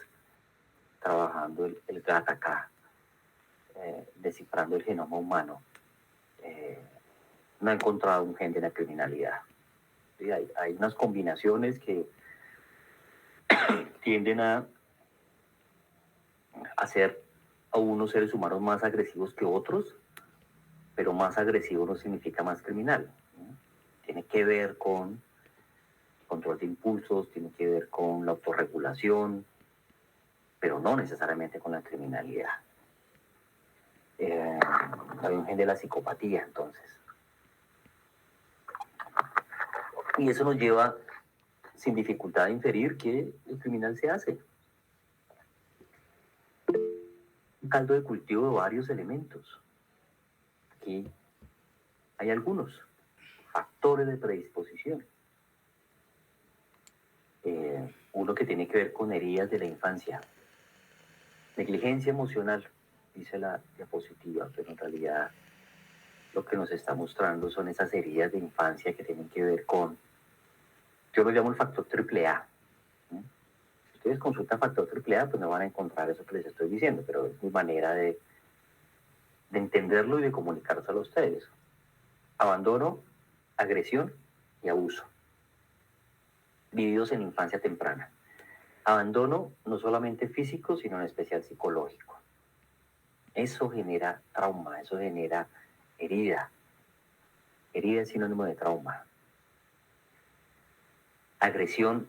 trabajando el GATAK, descifrando el genoma humano, no ha encontrado un gen de la criminalidad. ¿Sí? Hay unas combinaciones que tienden a hacer a unos seres humanos más agresivos que otros, pero más agresivo no significa más criminal, ¿no? Tiene que ver con control de impulsos, tiene que ver con la autorregulación, pero no necesariamente con la criminalidad. Hay un gen de la psicopatía, entonces. Y eso nos lleva sin dificultad a inferir que el criminal se hace. Un caldo de cultivo de varios elementos. Aquí hay algunos factores de predisposición. Uno que tiene que ver con heridas de la infancia. Negligencia emocional, dice la diapositiva, pero en realidad lo que nos está mostrando son esas heridas de infancia que tienen que ver con, yo lo llamo el factor triple A. ¿Sí? Si ustedes consultan factor triple A, pues no van a encontrar eso que les estoy diciendo, pero es mi manera de entenderlo y de comunicárselo a ustedes. Abandono, agresión y abuso, vividos en infancia temprana. Abandono no solamente físico, sino en especial psicológico. Eso genera trauma, eso genera herida. Herida es sinónimo de trauma. Agresión,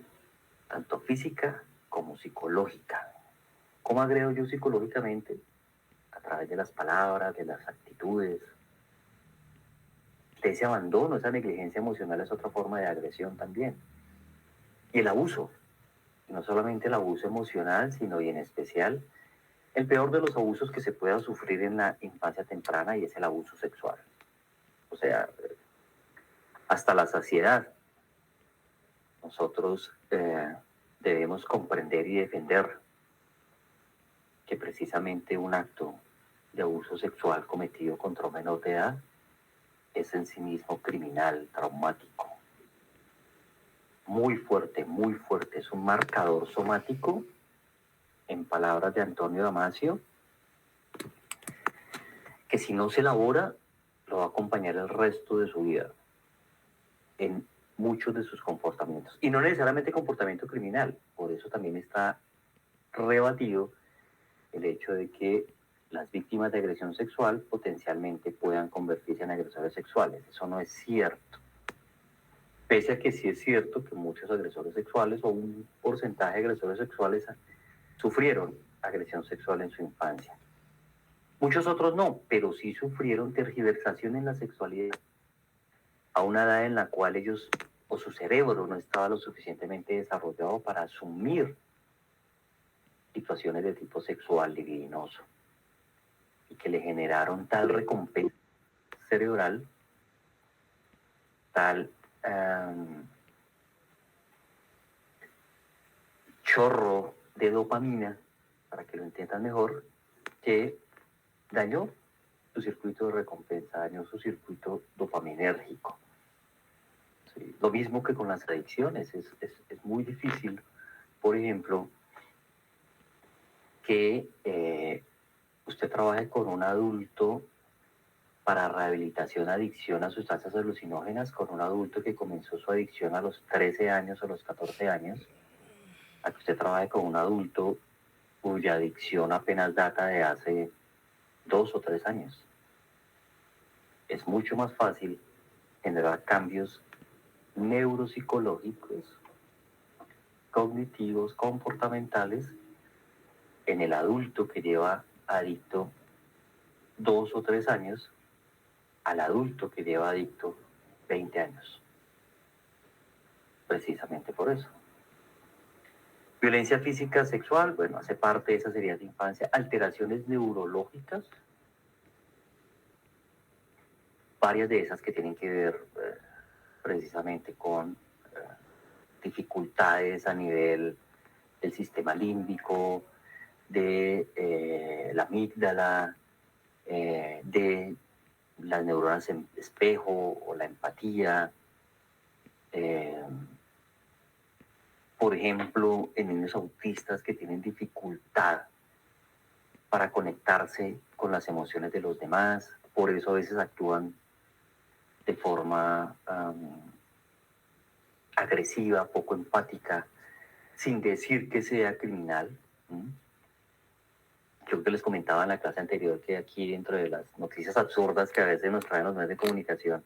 tanto física como psicológica. ¿Cómo agrego yo psicológicamente? A través de las palabras, de las actitudes. De ese abandono, esa negligencia emocional es otra forma de agresión también. Y el abuso. Y no solamente el abuso emocional, sino y en especial el peor de los abusos que se pueda sufrir en la infancia temprana, y es el abuso sexual. O sea, hasta la saciedad. Nosotros debemos comprender y defender que precisamente un acto de abuso sexual cometido contra un menor de edad es en sí mismo criminal, traumático. Muy fuerte. Es un marcador somático, en palabras de Antonio Damasio, que si no se elabora, lo va a acompañar el resto de su vida en muchos de sus comportamientos. Y no necesariamente comportamiento criminal. Por eso también está rebatido el hecho de que las víctimas de agresión sexual potencialmente puedan convertirse en agresores sexuales. Eso no es cierto. Pese a que sí es cierto que muchos agresores sexuales o un porcentaje de agresores sexuales sufrieron agresión sexual en su infancia. Muchos otros no, pero sí sufrieron tergiversación en la sexualidad a una edad en la cual ellos o su cerebro no estaba lo suficientemente desarrollado para asumir situaciones de tipo sexual libidinoso y que le generaron tal recompensa cerebral, tal chorro de dopamina, para que lo entiendan mejor, que dañó su circuito de recompensa, dañó su circuito dopaminérgico. ¿Sí? Lo mismo que con las adicciones, es muy difícil, por ejemplo, que usted trabaje con un adulto para rehabilitación, adicción a sustancias alucinógenas, con un adulto que comenzó su adicción a los 13 años o los 14 años, a que usted trabaje con un adulto cuya adicción apenas data de hace 2 o 3 años. Es mucho más fácil generar cambios neuropsicológicos, cognitivos, comportamentales, en el adulto que lleva adicto 2 o 3 años al adulto que lleva adicto 20 años. Precisamente por eso. Violencia física sexual, bueno, hace parte de esas heridas de infancia. Alteraciones neurológicas, varias de esas que tienen que ver precisamente con dificultades a nivel del sistema límbico, de la amígdala, de las neuronas en espejo o la empatía. Por ejemplo, en niños autistas que tienen dificultad para conectarse con las emociones de los demás, por eso a veces actúan de forma agresiva, poco empática, sin decir que sea criminal. Creo que les comentaba en la clase anterior que aquí dentro de las noticias absurdas que a veces nos traen los medios de comunicación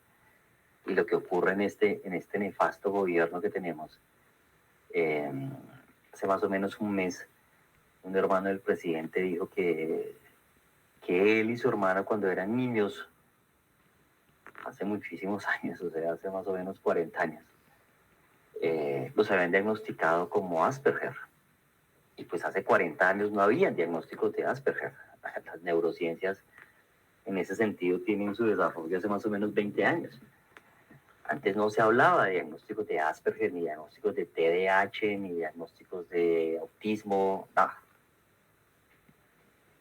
y lo que ocurre en este nefasto gobierno que tenemos, hace más o menos un mes, un hermano del presidente dijo que él y su hermana cuando eran niños, hace muchísimos años, o sea, hace más o menos 40 años, los habían diagnosticado como Asperger. Y pues hace 40 años no había diagnósticos de Asperger. Las neurociencias en ese sentido tienen su desarrollo hace más o menos 20 años. Antes no se hablaba de diagnósticos de Asperger, ni diagnósticos de TDAH, ni diagnósticos de autismo, nada.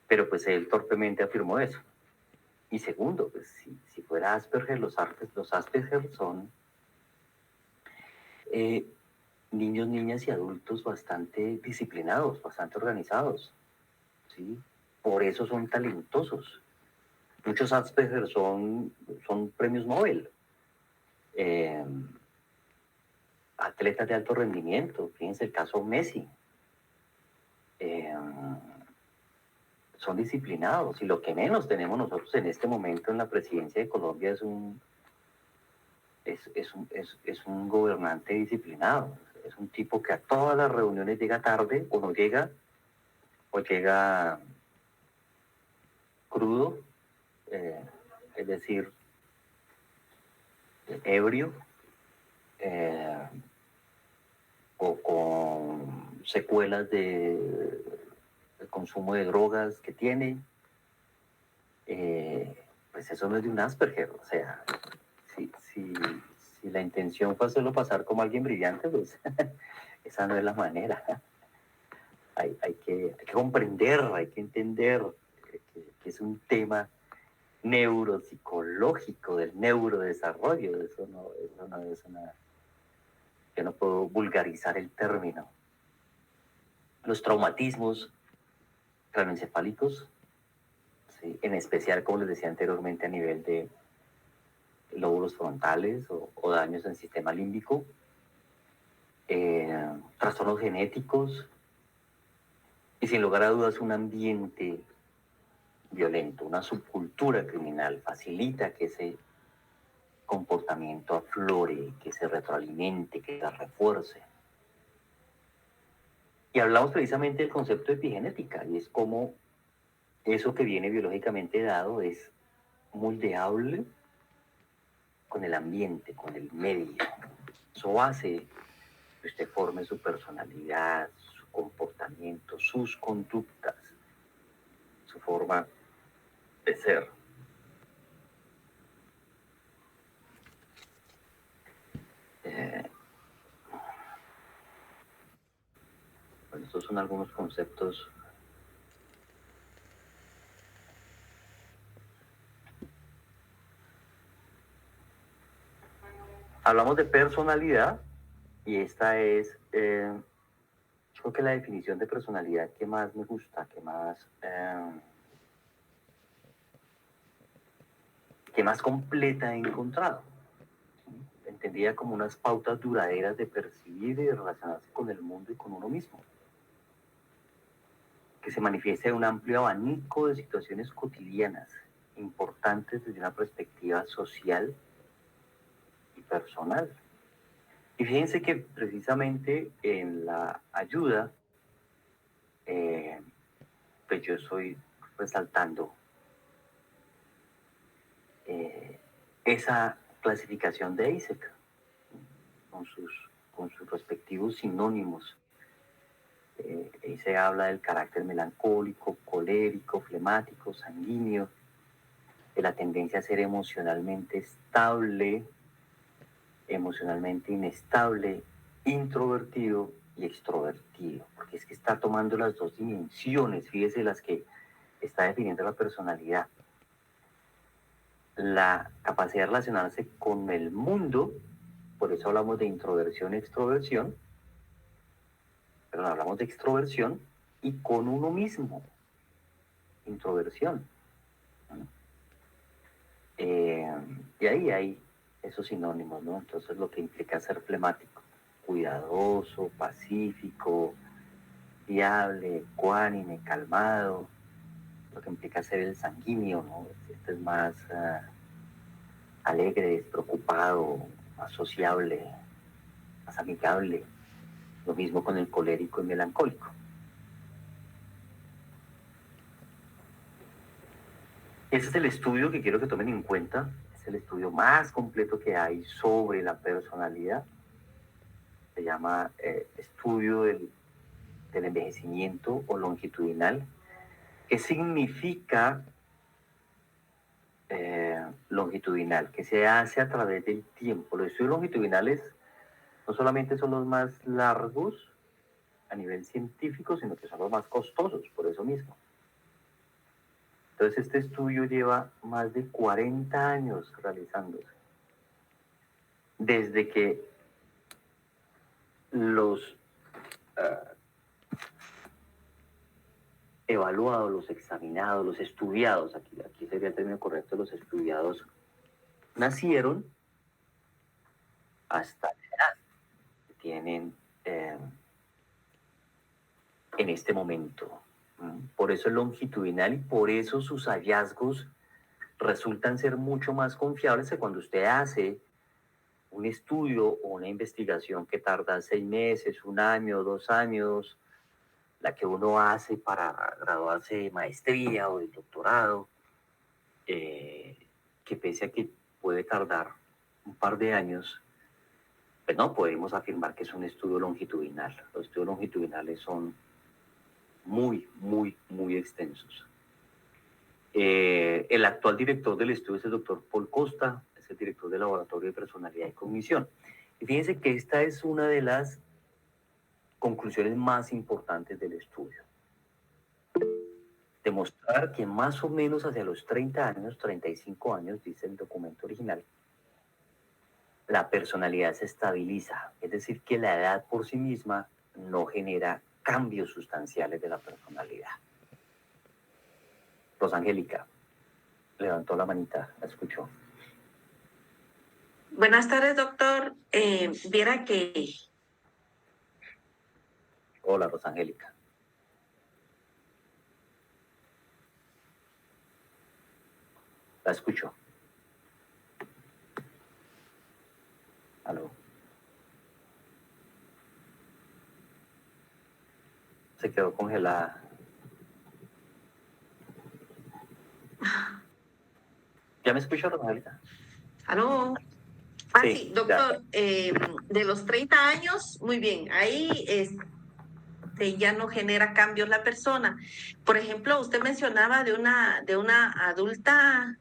Pero pues él torpemente afirmó eso. Y segundo, pues si fuera Asperger, los Asperger son niños, niñas y adultos bastante disciplinados, bastante organizados, ¿sí? Por eso son talentosos. Muchos Asperger son premios Nobel. Atletas de alto rendimiento, fíjense el caso Messi. Son disciplinados y lo que menos tenemos nosotros en este momento en la presidencia de Colombia es un gobernante disciplinado. Es un tipo que a todas las reuniones llega tarde o no llega, o llega crudo, es decir, ebrio, o con secuelas del consumo de drogas que tiene. Pues eso no es de un Asperger, o sea, si la intención fue hacerlo pasar como alguien brillante, pues esa no es la manera. Hay que comprender, hay que entender que es un tema neuropsicológico, del neurodesarrollo, eso no es una... Yo no puedo vulgarizar el término. Los traumatismos craneoencefálicos, ¿sí? En especial, como les decía anteriormente, a nivel de lóbulos frontales o daños en el sistema límbico, trastornos genéticos y sin lugar a dudas un ambiente violento, una subcultura criminal facilita que ese comportamiento aflore, que se retroalimente, que se refuerce. Y hablamos precisamente del concepto de epigenética, y es como eso que viene biológicamente dado es moldeable con el ambiente, con el medio. Eso hace que usted forme su personalidad, su comportamiento, sus conductas, su forma de ser. Bueno, estos son algunos conceptos. Hablamos de personalidad y esta es, yo creo que la definición de personalidad que más me gusta, que más completa he encontrado. Entendida como unas pautas duraderas de percibir y de relacionarse con el mundo y con uno mismo, que se manifiesta en un amplio abanico de situaciones cotidianas, importantes desde una perspectiva social y personal. Y fíjense que precisamente en la ayuda pues yo estoy resaltando esa clasificación de AIESEC con sus respectivos sinónimos. Ahí se habla del carácter melancólico, colérico, flemático, sanguíneo, de la tendencia a ser emocionalmente estable, emocionalmente inestable, introvertido y extrovertido, porque es que está tomando las dos dimensiones, fíjese, las que está definiendo la personalidad. La capacidad de relacionarse con el mundo, por eso hablamos de introversión y extroversión, pero hablamos de extroversión y con uno mismo, introversión. Y ahí hay esos sinónimos, ¿no? Entonces lo que implica ser flemático, cuidadoso, pacífico, fiable, ecuánime, calmado, lo que implica ser el sanguíneo, ¿no? Este es más alegre, despreocupado, más sociable, más amigable. Lo mismo con el colérico y melancólico. Ese es el estudio que quiero que tomen en cuenta. Es el estudio más completo que hay sobre la personalidad. Se llama estudio del envejecimiento o longitudinal. ¿Qué significa longitudinal? Que se hace a través del tiempo. Los estudios longitudinales no solamente son los más largos a nivel científico, sino que son los más costosos, por eso mismo. Entonces, este estudio lleva más de 40 años realizándose. Desde que los evaluados, los examinados, los estudiados, aquí sería el término correcto, los estudiados nacieron hasta la edad que tienen en este momento. Por eso es longitudinal y por eso sus hallazgos resultan ser mucho más confiables que cuando usted hace un estudio o una investigación que tarda 6 meses, 1 año, 2 años, la que uno hace para graduarse de maestría o de doctorado, que pese a que puede tardar un par de años, pues no podemos afirmar que es un estudio longitudinal. Los estudios longitudinales son muy, muy, muy extensos. El actual director del estudio es el doctor Paul Costa, es el director del Laboratorio de Personalidad y Cognición. Y fíjense que esta es una de las conclusiones más importantes del estudio. Demostrar que más o menos hacia los 30 años, 35 años, dice el documento original, la personalidad se estabiliza, es decir, que la edad por sí misma no genera cambios sustanciales de la personalidad. Rosangélica levantó la manita, la escuchó. Buenas tardes, doctor. Viera que... Hola, Rosangélica. La escucho. Aló. Se quedó congelada. ¿Ya me escuchó, Rosangélica? ¿Aló? Sí, doctor, de los 30 años, muy bien, ahí ya no genera cambios la persona. Por ejemplo, usted mencionaba de una adulta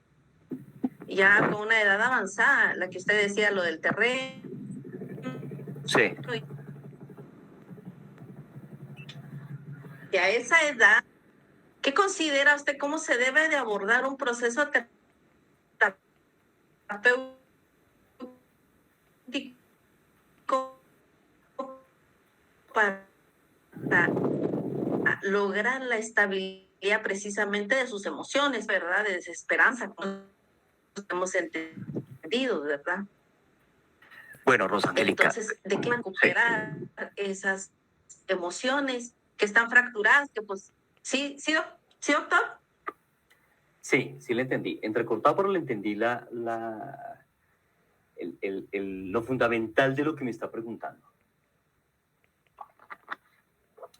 ya con una edad avanzada, la que usted decía, lo del terreno. Sí. Y a esa edad, ¿qué considera usted cómo se debe de abordar un proceso terapéutico para lograr la estabilidad precisamente de sus emociones, ¿verdad? De desesperanza, como hemos entendido, ¿verdad? Bueno, Rosangélica. Entonces, ¿de qué recuperar esas emociones que están fracturadas? Que pues, ¿sí, doctor? Sí, sí le entendí. Entrecortado, pero le entendí lo fundamental de lo que me está preguntando.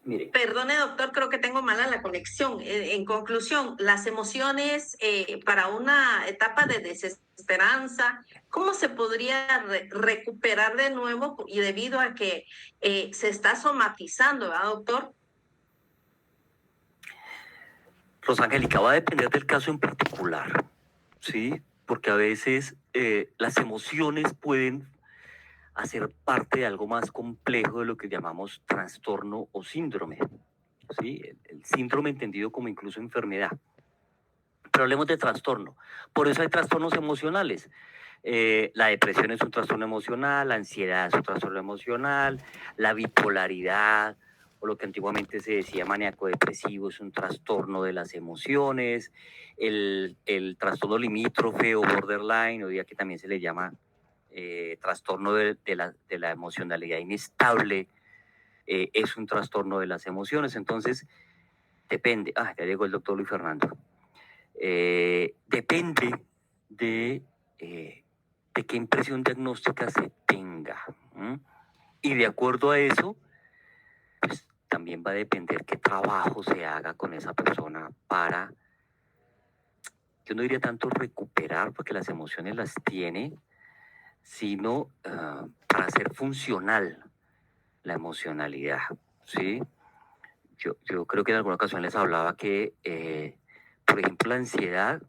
Mire. Perdone, doctor, creo que tengo mala la conexión. En conclusión, las emociones para una etapa de desesperanza, ¿cómo se podría recuperar de nuevo y debido a que se está somatizando, ¿verdad, doctor? Rosangélica, va a depender del caso en particular, ¿sí? Porque a veces las emociones pueden hacer parte de algo más complejo de lo que llamamos trastorno o síndrome, ¿sí? El síndrome entendido como incluso enfermedad. Pero hablemos de trastorno. Por eso hay trastornos emocionales. La depresión es un trastorno emocional, la ansiedad es un trastorno emocional, la bipolaridad o lo que antiguamente se decía maníaco depresivo es un trastorno de las emociones, el trastorno limítrofe o borderline, hoy día que también se le llama trastorno de la emocionalidad inestable, es un trastorno de las emociones. Entonces, depende. Ah, ya llegó el doctor Luis Fernando. Depende de qué impresión diagnóstica se tenga. Y de acuerdo a eso, pues también va a depender qué trabajo se haga con esa persona para, yo no diría tanto recuperar, porque las emociones las tiene, sino para hacer funcional la emocionalidad, ¿sí? Yo creo que en alguna ocasión les hablaba que, por ejemplo, la ansiedad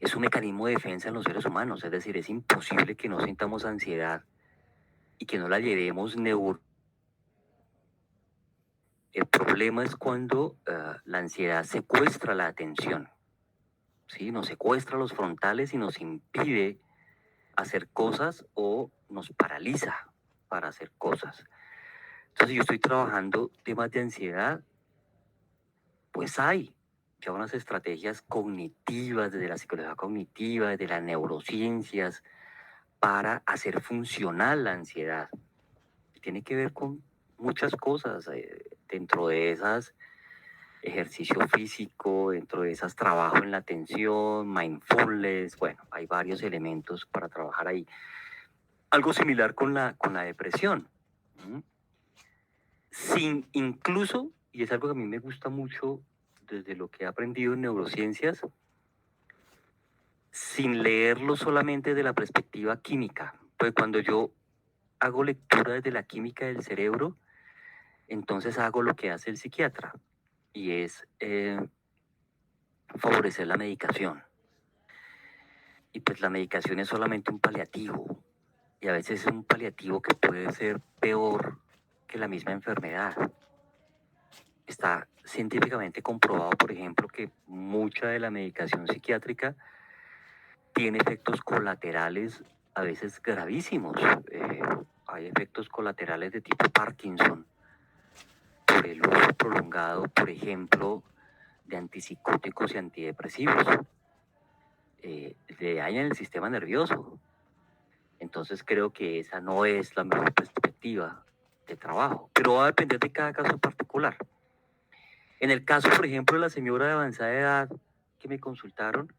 es un mecanismo de defensa en los seres humanos, es decir, es imposible que no sintamos ansiedad y que no la llevemos El problema es cuando la ansiedad secuestra la atención, ¿sí? Nos secuestra los frontales y nos impide hacer cosas o nos paraliza para hacer cosas. Entonces, yo estoy trabajando temas de ansiedad, pues hay ya unas estrategias cognitivas, desde la psicología cognitiva, desde las neurociencias, para hacer funcional la ansiedad. Tiene que ver con muchas cosas, dentro de esas ejercicio físico, dentro de esas trabajo en la atención, mindfulness, bueno, hay varios elementos para trabajar ahí. Algo similar con la depresión. Sin incluso, y es algo que a mí me gusta mucho desde lo que he aprendido en neurociencias, sin leerlo solamente de la perspectiva química. Pues cuando yo hago lectura desde la química del cerebro, entonces hago lo que hace el psiquiatra y es favorecer la medicación. Y pues la medicación es solamente un paliativo y a veces es un paliativo que puede ser peor que la misma enfermedad. Está científicamente comprobado, por ejemplo, que mucha de la medicación psiquiátrica tiene efectos colaterales a veces gravísimos. Hay efectos colaterales de tipo Parkinson por el uso prolongado, por ejemplo, de antipsicóticos y antidepresivos. Le dañan el sistema nervioso. Entonces creo que esa no es la mejor perspectiva de trabajo, pero va a depender de cada caso en particular. En el caso, por ejemplo, de la señora de avanzada edad que me consultaron,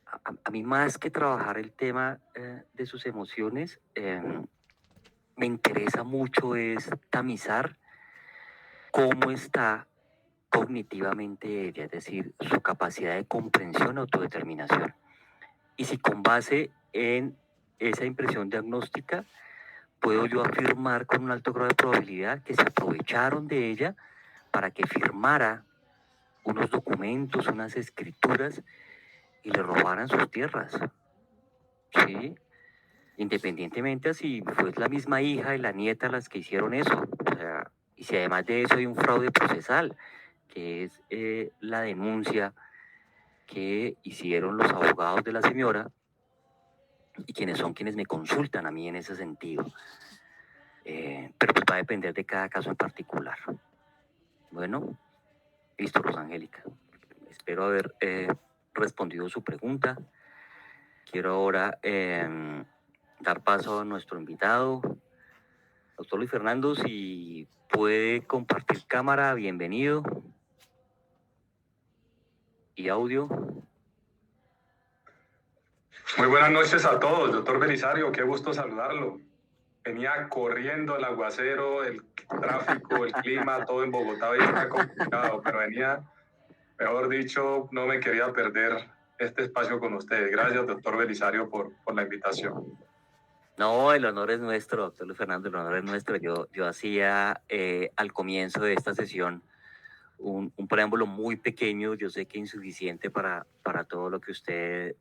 a mí más que trabajar el tema de sus emociones, me interesa mucho es tamizar cómo está cognitivamente ella, es decir, su capacidad de comprensión, autodeterminación. Y si con base en esa impresión diagnóstica, puedo yo afirmar con un alto grado de probabilidad que se aprovecharon de ella para que firmara unos documentos, unas escrituras y le robaran sus tierras. ¿Sí? Independientemente a si fue la misma hija y la nieta las que hicieron eso. O sea, y si además de eso hay un fraude procesal, que es la denuncia que hicieron los abogados de la señora y quienes son quienes me consultan a mí en ese sentido. Pero pues va a depender de cada caso en particular. Bueno, listo, Rosangélica. Espero haber respondido su pregunta. Quiero ahora dar paso a nuestro invitado, doctor Luis Fernando. Si puede compartir cámara, bienvenido. Y audio. Muy buenas noches a todos, doctor Belisario, qué gusto saludarlo. venía corriendo el aguacero, el tráfico, el clima, todo en Bogotá hoy está complicado, pero venía, mejor dicho, no me quería perder este espacio con ustedes. Gracias, doctor Belisario, por la invitación. No, el honor es nuestro, doctor Luis Fernando, el honor es nuestro. Yo hacía al comienzo de esta sesión un preámbulo muy pequeño, yo sé que insuficiente para todo lo que usted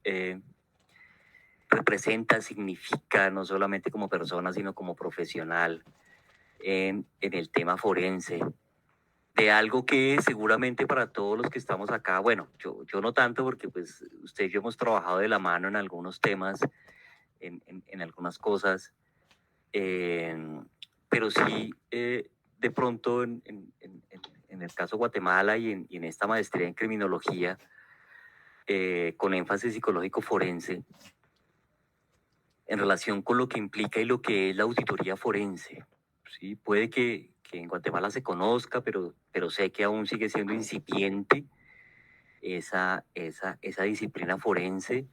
representa, significa, no solamente como persona, sino como profesional en el tema forense, de algo que seguramente para todos los que estamos acá, bueno, yo no tanto porque pues usted y yo hemos trabajado de la mano en algunos temas, en algunas cosas, pero sí de pronto en el caso Guatemala y en esta maestría en criminología, con énfasis psicológico forense, en relación con lo que implica y lo que es la auditoría forense. ¿Sí? Puede que en Guatemala se conozca, pero sé que aún sigue siendo incipiente esa disciplina forense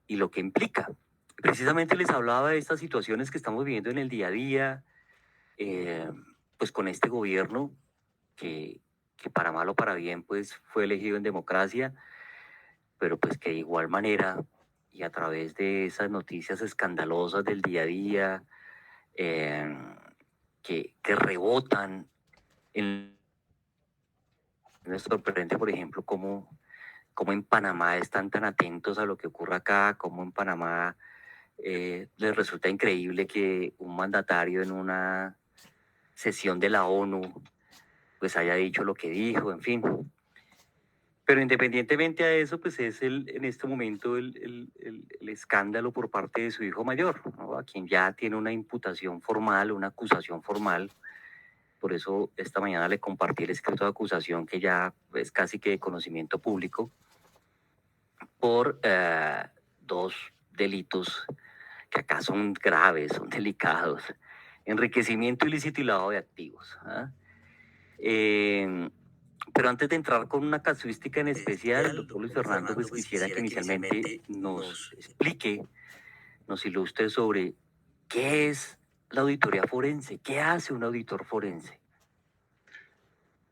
y lo que implica. Precisamente les hablaba de estas situaciones que estamos viviendo en el día a día, pues con este gobierno que para mal o para bien pues fue elegido en democracia, pero pues que de igual manera y a través de esas noticias escandalosas del día a día, que rebotan me sorprende, por ejemplo, cómo en Panamá están tan atentos a lo que ocurre acá, cómo en Panamá les resulta increíble que un mandatario en una sesión de la ONU pues haya dicho lo que dijo, en fin. Pero independientemente a eso, pues es en este momento el escándalo por parte de su hijo mayor, ¿no? A quien ya tiene una imputación formal, una acusación formal. Por eso esta mañana le compartí el escrito de acusación que ya es casi que de conocimiento público por dos delitos que acá son graves, son delicados: enriquecimiento ilícito y lavado de activos. ¿Ah? Pero antes de entrar con una casuística en especial, doctor Luis Fernando, pues quisiera que inicialmente nos explique, nos ilustre sobre qué es la auditoría forense, qué hace un auditor forense.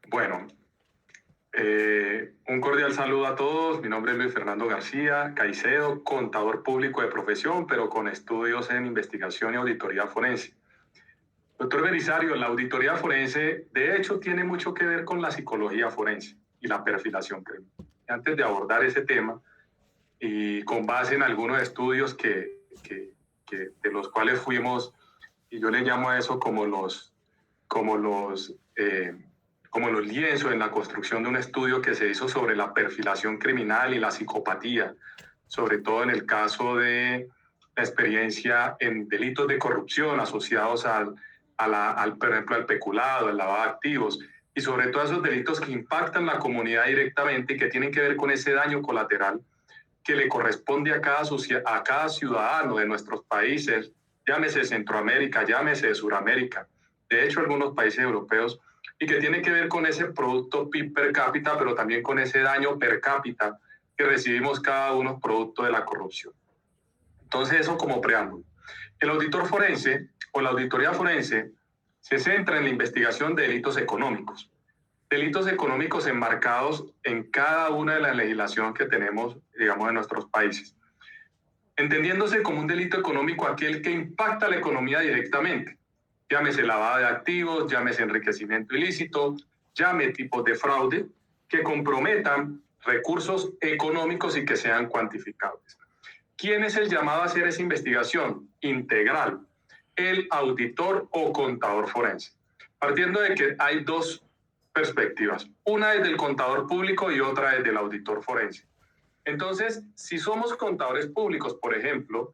Bueno, un cordial saludo a todos. Mi nombre es Luis Fernando García Caicedo, contador público de profesión, pero con estudios en investigación y auditoría forense. Doctor Belisario, la auditoría forense, de hecho, tiene mucho que ver con la psicología forense y la perfilación criminal. Antes de abordar ese tema, y con base en algunos estudios de los cuales fuimos, y yo le llamo a eso como los lienzos en la construcción de un estudio que se hizo sobre la perfilación criminal y la psicopatía, sobre todo en el caso de la experiencia en delitos de corrupción asociados por ejemplo, al peculado, al lavado de activos, y sobre todo esos delitos que impactan la comunidad directamente y que tienen que ver con ese daño colateral que le corresponde a cada ciudadano de nuestros países, llámese Centroamérica, llámese Suramérica, de hecho algunos países europeos, y que tiene que ver con ese producto PIB per cápita, pero también con ese daño per cápita que recibimos cada uno producto de la corrupción. Entonces, eso como preámbulo. El auditor forense o la auditoría forense se centra en la investigación de delitos económicos enmarcados en cada una de las legislaciones que tenemos, digamos, en nuestros países. Entendiéndose como un delito económico aquel que impacta la economía directamente, llámese lavado de activos, llámese enriquecimiento ilícito, llámese tipos de fraude que comprometan recursos económicos y que sean cuantificables. ¿Quién es el llamado a hacer esa investigación integral? El auditor o contador forense. Partiendo de que hay dos perspectivas, una es del contador público y otra es del auditor forense. Entonces, si somos contadores públicos, por ejemplo,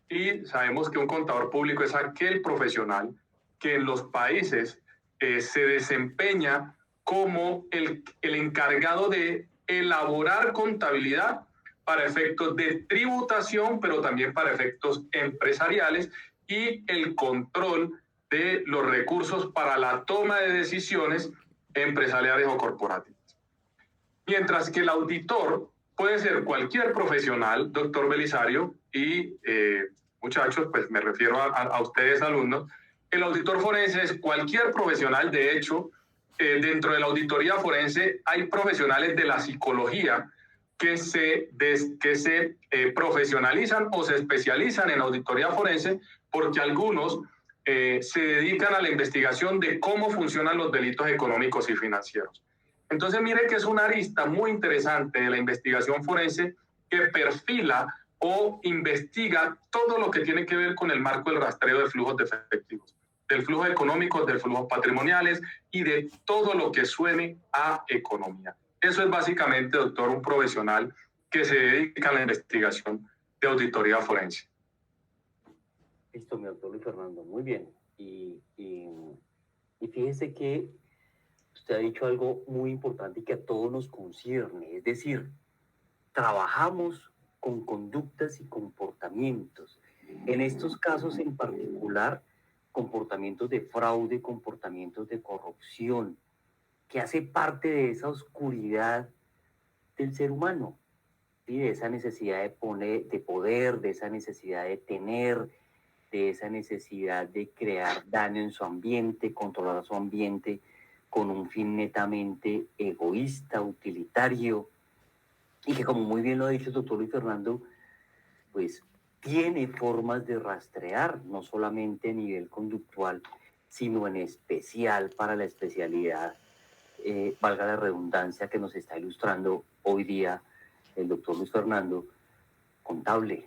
y sabemos que un contador público es aquel profesional que en los países se desempeña como el encargado de elaborar contabilidad para efectos de tributación, pero también para efectos empresariales, y el control de los recursos para la toma de decisiones empresariales o corporativas. Mientras que el auditor puede ser cualquier profesional, doctor Belisario, y muchachos, pues me refiero a ustedes alumnos, el auditor forense es cualquier profesional. De hecho, dentro de la auditoría forense hay profesionales de la psicología que se profesionalizan o se especializan en auditoría forense, porque algunos se dedican a la investigación de cómo funcionan los delitos económicos y financieros. Entonces, mire que es una arista muy interesante de la investigación forense que perfila o investiga todo lo que tiene que ver con el marco del rastreo de flujos de efectivos, del flujo económico, del flujo patrimoniales y de todo lo que suene a economía. Eso es básicamente, doctor, un profesional que se dedica a la investigación de auditoría forense. Listo, mi doctor Luis Fernando, muy bien. Y fíjese que usted ha dicho algo muy importante y que a todos nos concierne, es decir, trabajamos con conductas y comportamientos. En estos casos en particular, comportamientos de fraude, comportamientos de corrupción, que hace parte de esa oscuridad del ser humano, ¿sí? De esa necesidad de poder, de esa necesidad de tener, de esa necesidad de crear daño en su ambiente, controlar su ambiente con un fin netamente egoísta, utilitario, y que, como muy bien lo ha dicho el doctor Luis Fernando, pues tiene formas de rastrear, no solamente a nivel conductual, sino en especial para la especialidad, valga la redundancia, que nos está ilustrando hoy día el doctor Luis Fernando, contable,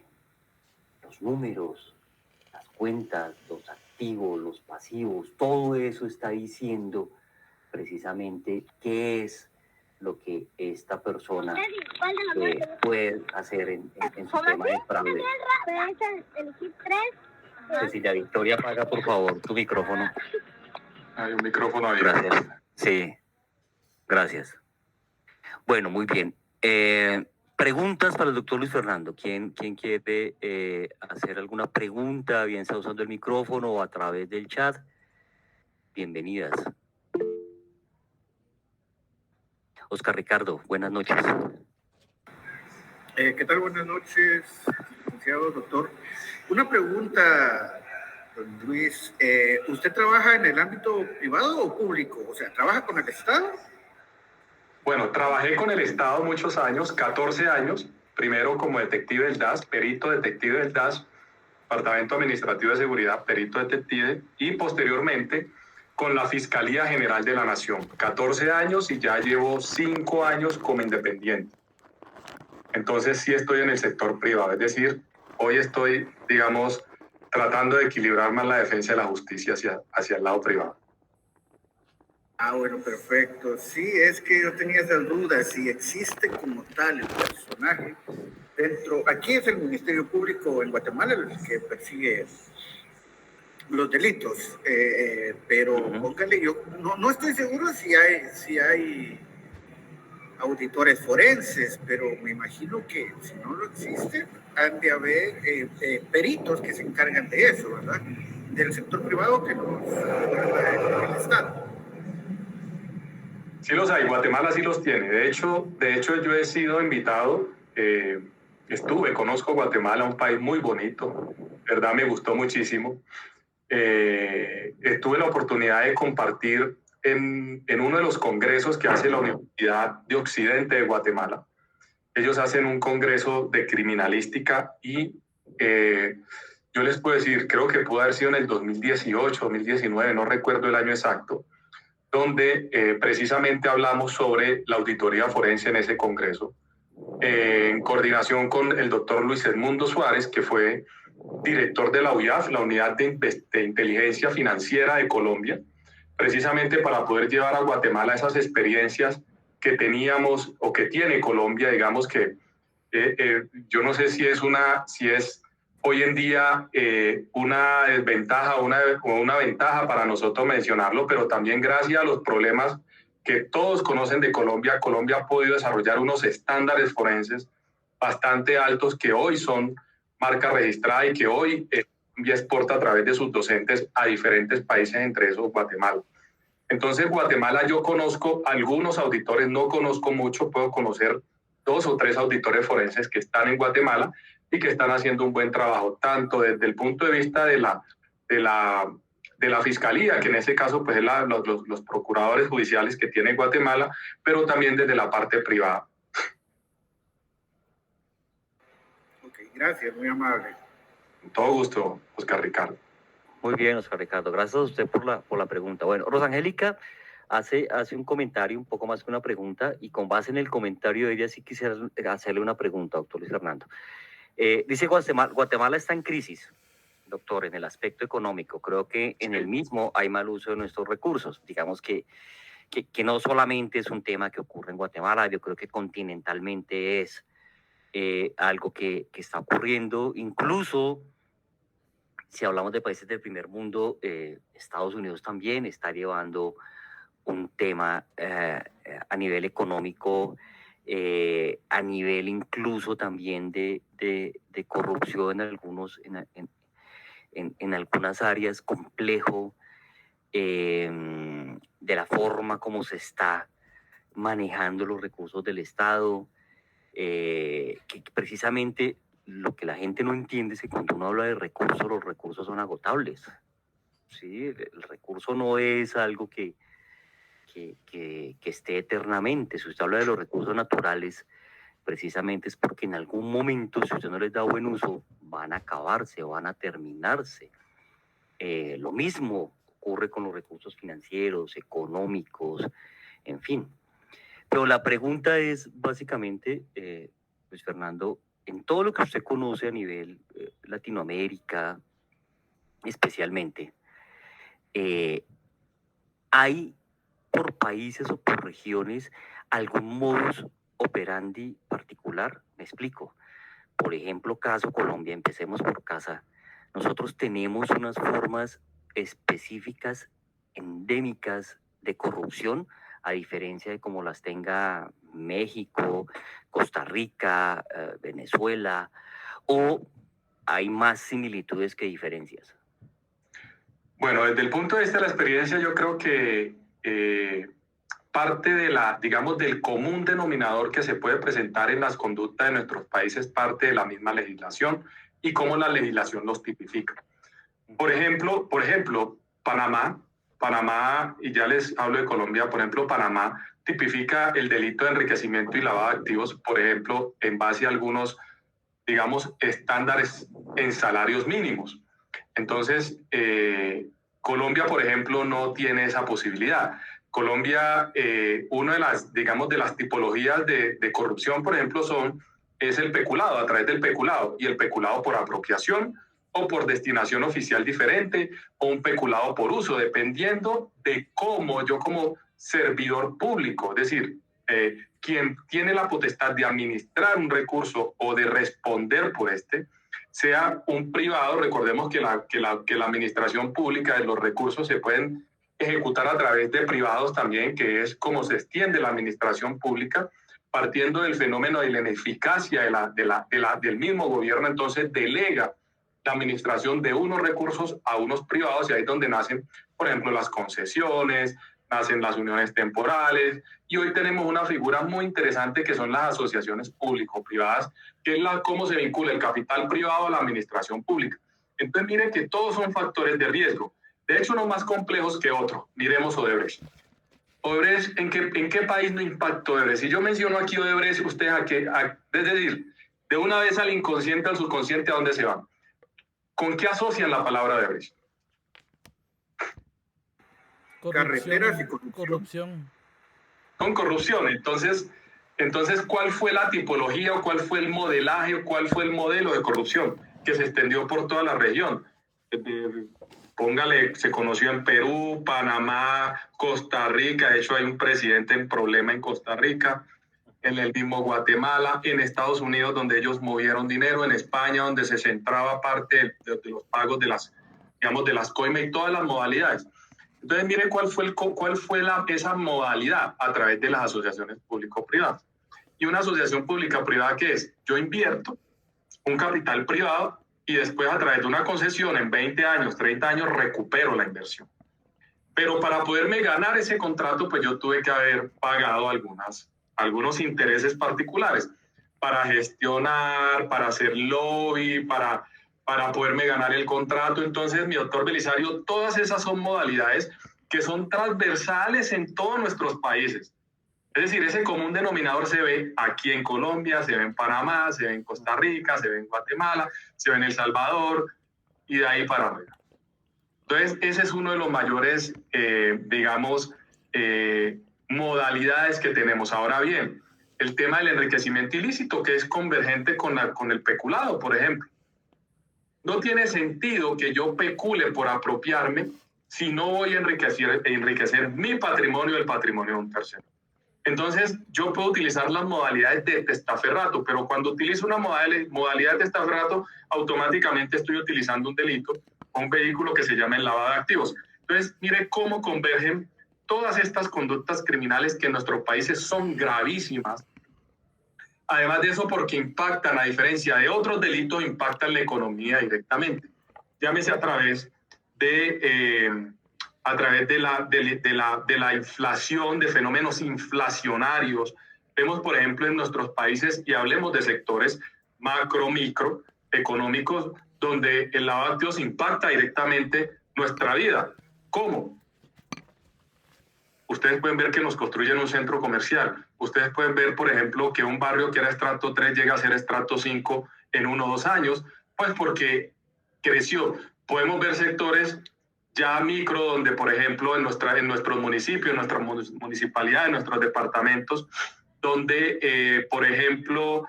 los números, las cuentas, los activos, los pasivos, todo eso está diciendo precisamente qué es lo que esta persona puede hacer en su tema de fraude. Cecilia Victoria, apaga por favor tu micrófono. Hay un micrófono abierto. Gracias. Sí, gracias. Bueno, muy bien. Preguntas para el doctor Luis Fernando. ¿Quién quiere hacer alguna pregunta, bien sea usando el micrófono o a través del chat? Bienvenidas. Oscar Ricardo, buenas noches. ¿Qué tal? Buenas noches, licenciado doctor. Una pregunta, don Luis. ¿Usted trabaja en el ámbito privado o público? O sea, ¿trabaja con el Estado? Bueno, trabajé con el Estado muchos años, 14 años, primero como detective del DAS, perito detective del DAS, Departamento Administrativo de Seguridad, perito detective, y posteriormente con la Fiscalía General de la Nación. 14 años y ya llevo 5 años como independiente. Entonces sí estoy en el sector privado, es decir, hoy estoy, digamos, tratando de equilibrar más la defensa de la justicia hacia el lado privado. Ah, bueno, perfecto. Sí, es que yo tenía esas dudas, si existe como tal el personaje dentro. Aquí es el Ministerio Público en Guatemala el que persigue los delitos, pero póngale, yo no estoy seguro si hay auditores forenses, pero me imagino que si no lo existe, han de haber peritos que se encargan de eso, ¿verdad? Del sector privado que no el Estado. Sí los hay, Guatemala sí los tiene. De hecho yo he sido invitado, conozco Guatemala, un país muy bonito, verdad, me gustó muchísimo. Tuve la oportunidad de compartir en uno de los congresos que hace la Universidad de Occidente de Guatemala. Ellos hacen un congreso de criminalística y yo les puedo decir, creo que pudo haber sido en el 2018, 2019, no recuerdo el año exacto, donde precisamente hablamos sobre la auditoría forense en ese congreso, en coordinación con el doctor Luis Edmundo Suárez, que fue director de la UIAF, la Unidad de Inteligencia Financiera de Colombia, precisamente para poder llevar a Guatemala esas experiencias que teníamos o que tiene Colombia, digamos que yo no sé si es hoy en día una desventaja o una ventaja para nosotros mencionarlo, pero también gracias a los problemas que todos conocen de Colombia, Colombia ha podido desarrollar unos estándares forenses bastante altos que hoy son marca registrada y que hoy Colombia exporta a través de sus docentes a diferentes países, entre esos Guatemala. Entonces, Guatemala yo conozco algunos auditores, no conozco mucho, puedo conocer 2 o 3 auditores forenses que están en Guatemala, y que están haciendo un buen trabajo, tanto desde el punto de vista de la Fiscalía, que en ese caso pues es los procuradores judiciales que tiene Guatemala, pero también desde la parte privada. Ok, gracias, muy amable. Con todo gusto, Oscar Ricardo. Muy bien, Oscar Ricardo, gracias a usted por la pregunta. Bueno, Rosangélica hace un comentario, un poco más que una pregunta, y con base en el comentario de ella sí quisiera hacerle una pregunta, doctor Luis Fernando. Dice Guatemala está en crisis, doctor, en el aspecto económico. Creo que en el mismo hay mal uso de nuestros recursos. Digamos que no solamente es un tema que ocurre en Guatemala, yo creo que continentalmente es algo que está ocurriendo. Incluso si hablamos de países del primer mundo, Estados Unidos también está llevando un tema a nivel económico, a nivel incluso también de corrupción en algunas áreas, complejo, de la forma como se está manejando los recursos del Estado, que precisamente lo que la gente no entiende es que cuando uno habla de recursos, los recursos son agotables. ¿Sí? El recurso no es algo que esté eternamente. Si usted habla de los recursos naturales, precisamente es porque en algún momento, si usted no les da buen uso, van a acabarse, van a terminarse. Lo mismo ocurre con los recursos financieros, económicos, en fin. Pero la pregunta es básicamente, Luis Fernando, en todo lo que usted conoce a nivel Latinoamérica, especialmente, ¿hay por países o por regiones algún modus operandi particular? Me explico. Por ejemplo, caso Colombia, empecemos por casa. Nosotros tenemos unas formas específicas, endémicas de corrupción, a diferencia de como las tenga México, Costa Rica, Venezuela, o hay más similitudes que diferencias. Bueno, desde el punto de vista de la experiencia, yo creo que parte de digamos, del común denominador que se puede presentar en las conductas de nuestros países, parte de la misma legislación y cómo la legislación los tipifica. Por ejemplo, Panamá, y ya les hablo de Colombia, por ejemplo, Panamá tipifica el delito de enriquecimiento y lavado de activos, por ejemplo, en base a algunos, digamos, estándares en salarios mínimos. Entonces, Colombia, por ejemplo, no tiene esa posibilidad. Colombia, una de las, digamos, de las tipologías de corrupción, por ejemplo, es el peculado, a través del peculado, y el peculado por apropiación o por destinación oficial diferente, o un peculado por uso, dependiendo de cómo yo como servidor público, es decir, quien tiene la potestad de administrar un recurso o de responder por sea un privado. Recordemos que la administración pública de los recursos se pueden ejecutar a través de privados también, que es como se extiende la administración pública, partiendo del fenómeno de la ineficacia del mismo gobierno. Entonces delega la administración de unos recursos a unos privados, y ahí es donde nacen, por ejemplo, las concesiones, nacen las uniones temporales, y hoy tenemos una figura muy interesante que son las asociaciones público-privadas, que es cómo se vincula el capital privado a la administración pública. Entonces miren que todos son factores de riesgo, de hecho no más complejos que otros. Miremos Odebrecht. Odebrecht, ¿en qué país no impactó Odebrecht? Si yo menciono aquí Odebrecht, ustedes es decir, de una vez al inconsciente, al subconsciente, ¿a dónde se van? ¿Con qué asocian la palabra Odebrecht? Carreteras y corrupción. Con corrupción. Entonces, ¿cuál fue la tipología o cuál fue el modelaje o cuál fue el modelo de corrupción que se extendió por toda la región? Póngale, se conoció en Perú, Panamá, Costa Rica. De hecho, hay un presidente en problema en Costa Rica, en el mismo Guatemala, en Estados Unidos, donde ellos movieron dinero, en España, donde se centraba parte de los pagos de las coimas y todas las modalidades. Entonces, mire cuál fue esa modalidad a través de las asociaciones público-privadas. Y una asociación pública-privada, ¿qué es? Yo invierto un capital privado y después a través de una concesión en 20 años, 30 años, recupero la inversión. Pero para poderme ganar ese contrato, pues yo tuve que haber pagado algunos intereses particulares. para gestionar, para hacer lobby, para poderme ganar el contrato. Entonces, mi doctor Belisario, todas esas son modalidades que son transversales en todos nuestros países. Es decir, ese común denominador se ve aquí en Colombia, se ve en Panamá, se ve en Costa Rica, se ve en Guatemala, se ve en El Salvador y de ahí para arriba. Entonces, ese es uno de los mayores, modalidades que tenemos. Ahora bien, el tema del enriquecimiento ilícito, que es convergente con el peculado, por ejemplo. No tiene sentido que yo pecule por apropiarme si no voy a enriquecer mi patrimonio y el patrimonio de un tercero. Entonces, yo puedo utilizar las modalidades de testaferrato, pero cuando utilizo una modalidad de testaferrato, automáticamente estoy utilizando un delito o un vehículo que se llama el lavado de activos. Entonces, mire cómo convergen todas estas conductas criminales que en nuestros países son gravísimas. Además de eso, porque impactan, a diferencia de otros delitos, impactan la economía directamente. Llámese a través de la inflación, de fenómenos inflacionarios. Vemos, por ejemplo, en nuestros países, y hablemos de sectores macro, micro, económicos, donde el lavado de activos impacta directamente nuestra vida. ¿Cómo? Ustedes pueden ver que nos construyen un centro comercial. Ustedes pueden ver, por ejemplo, que un barrio que era estrato 3 llega a ser estrato 5 en 1 o 2 años, pues porque creció. Podemos ver sectores ya micro, donde, por ejemplo, en nuestros municipios, en nuestras municipalidades, en nuestros departamentos, donde, por ejemplo,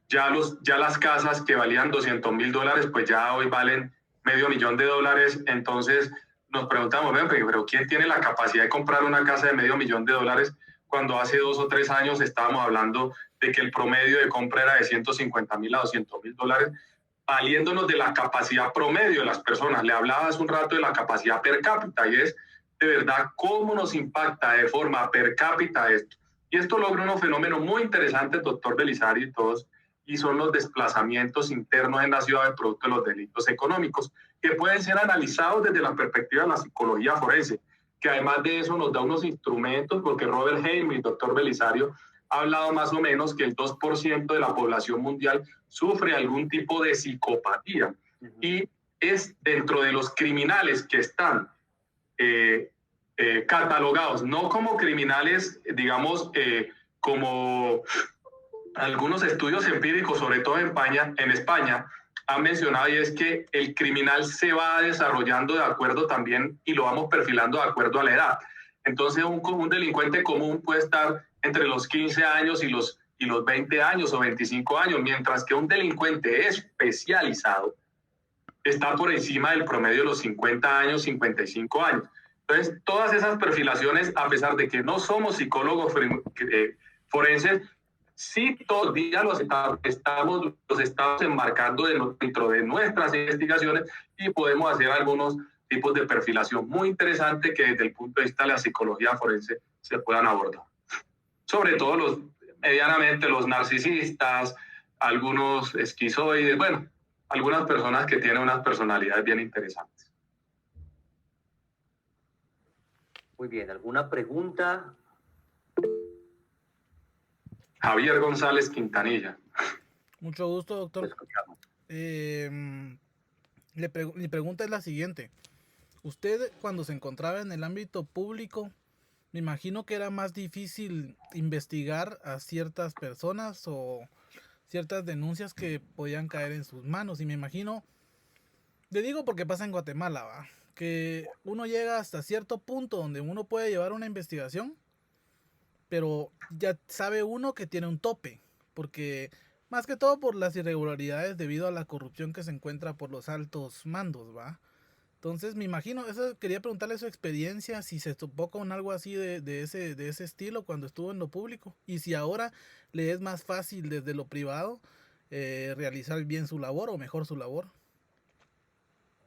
ya las casas que valían $200,000, pues ya hoy valen $500,000. Entonces, nos preguntamos, pero ¿quién tiene la capacidad de comprar una casa de $500,000 cuando hace 2 o 3 años estábamos hablando de que el promedio de compra era de $150,000 a $200,000, valiéndonos de la capacidad promedio de las personas? Le hablaba hace un rato de la capacidad per cápita, y es de verdad cómo nos impacta de forma per cápita esto. Y esto logra unos fenómenos muy interesantes, doctor Belisario y todos, y son los desplazamientos internos en la ciudad de producto de los delitos económicos, que pueden ser analizados desde la perspectiva de la psicología forense, que además de eso nos da unos instrumentos, porque Robert Hayes y el doctor Belisario ha hablado más o menos que el 2% de la población mundial sufre algún tipo de psicopatía, y es dentro de los criminales que están catalogados, no como criminales, digamos, como algunos estudios empíricos, sobre todo en España, han mencionado, y es que el criminal se va desarrollando de acuerdo también, y lo vamos perfilando de acuerdo a la edad. Entonces, un delincuente común puede estar entre los 15 años y los 20 años o 25 años, mientras que un delincuente especializado está por encima del promedio de los 50 años, 55 años. Entonces, todas esas perfilaciones, a pesar de que no somos psicólogos forenses, sí, todos los días los estamos enmarcando dentro de nuestras investigaciones, y podemos hacer algunos tipos de perfilación muy interesantes que desde el punto de vista de la psicología forense se puedan abordar. Sobre todo medianamente los narcisistas, algunos esquizoides, bueno, algunas personas que tienen unas personalidades bien interesantes. Muy bien, ¿alguna pregunta? Javier González Quintanilla. Mucho gusto, doctor. Mi pregunta es la siguiente. Usted, cuando se encontraba en el ámbito público, me imagino que era más difícil investigar a ciertas personas o ciertas denuncias que podían caer en sus manos. Y me imagino, le digo porque pasa en Guatemala, ¿va? Que uno llega hasta cierto punto donde uno puede llevar una investigación, pero ya sabe uno que tiene un tope, porque más que todo por las irregularidades debido a la corrupción que se encuentra por los altos mandos, ¿va? Entonces me imagino, quería preguntarle su experiencia, si se topó con algo así de ese estilo cuando estuvo en lo público, y si ahora le es más fácil desde lo privado realizar bien su labor o mejor su labor.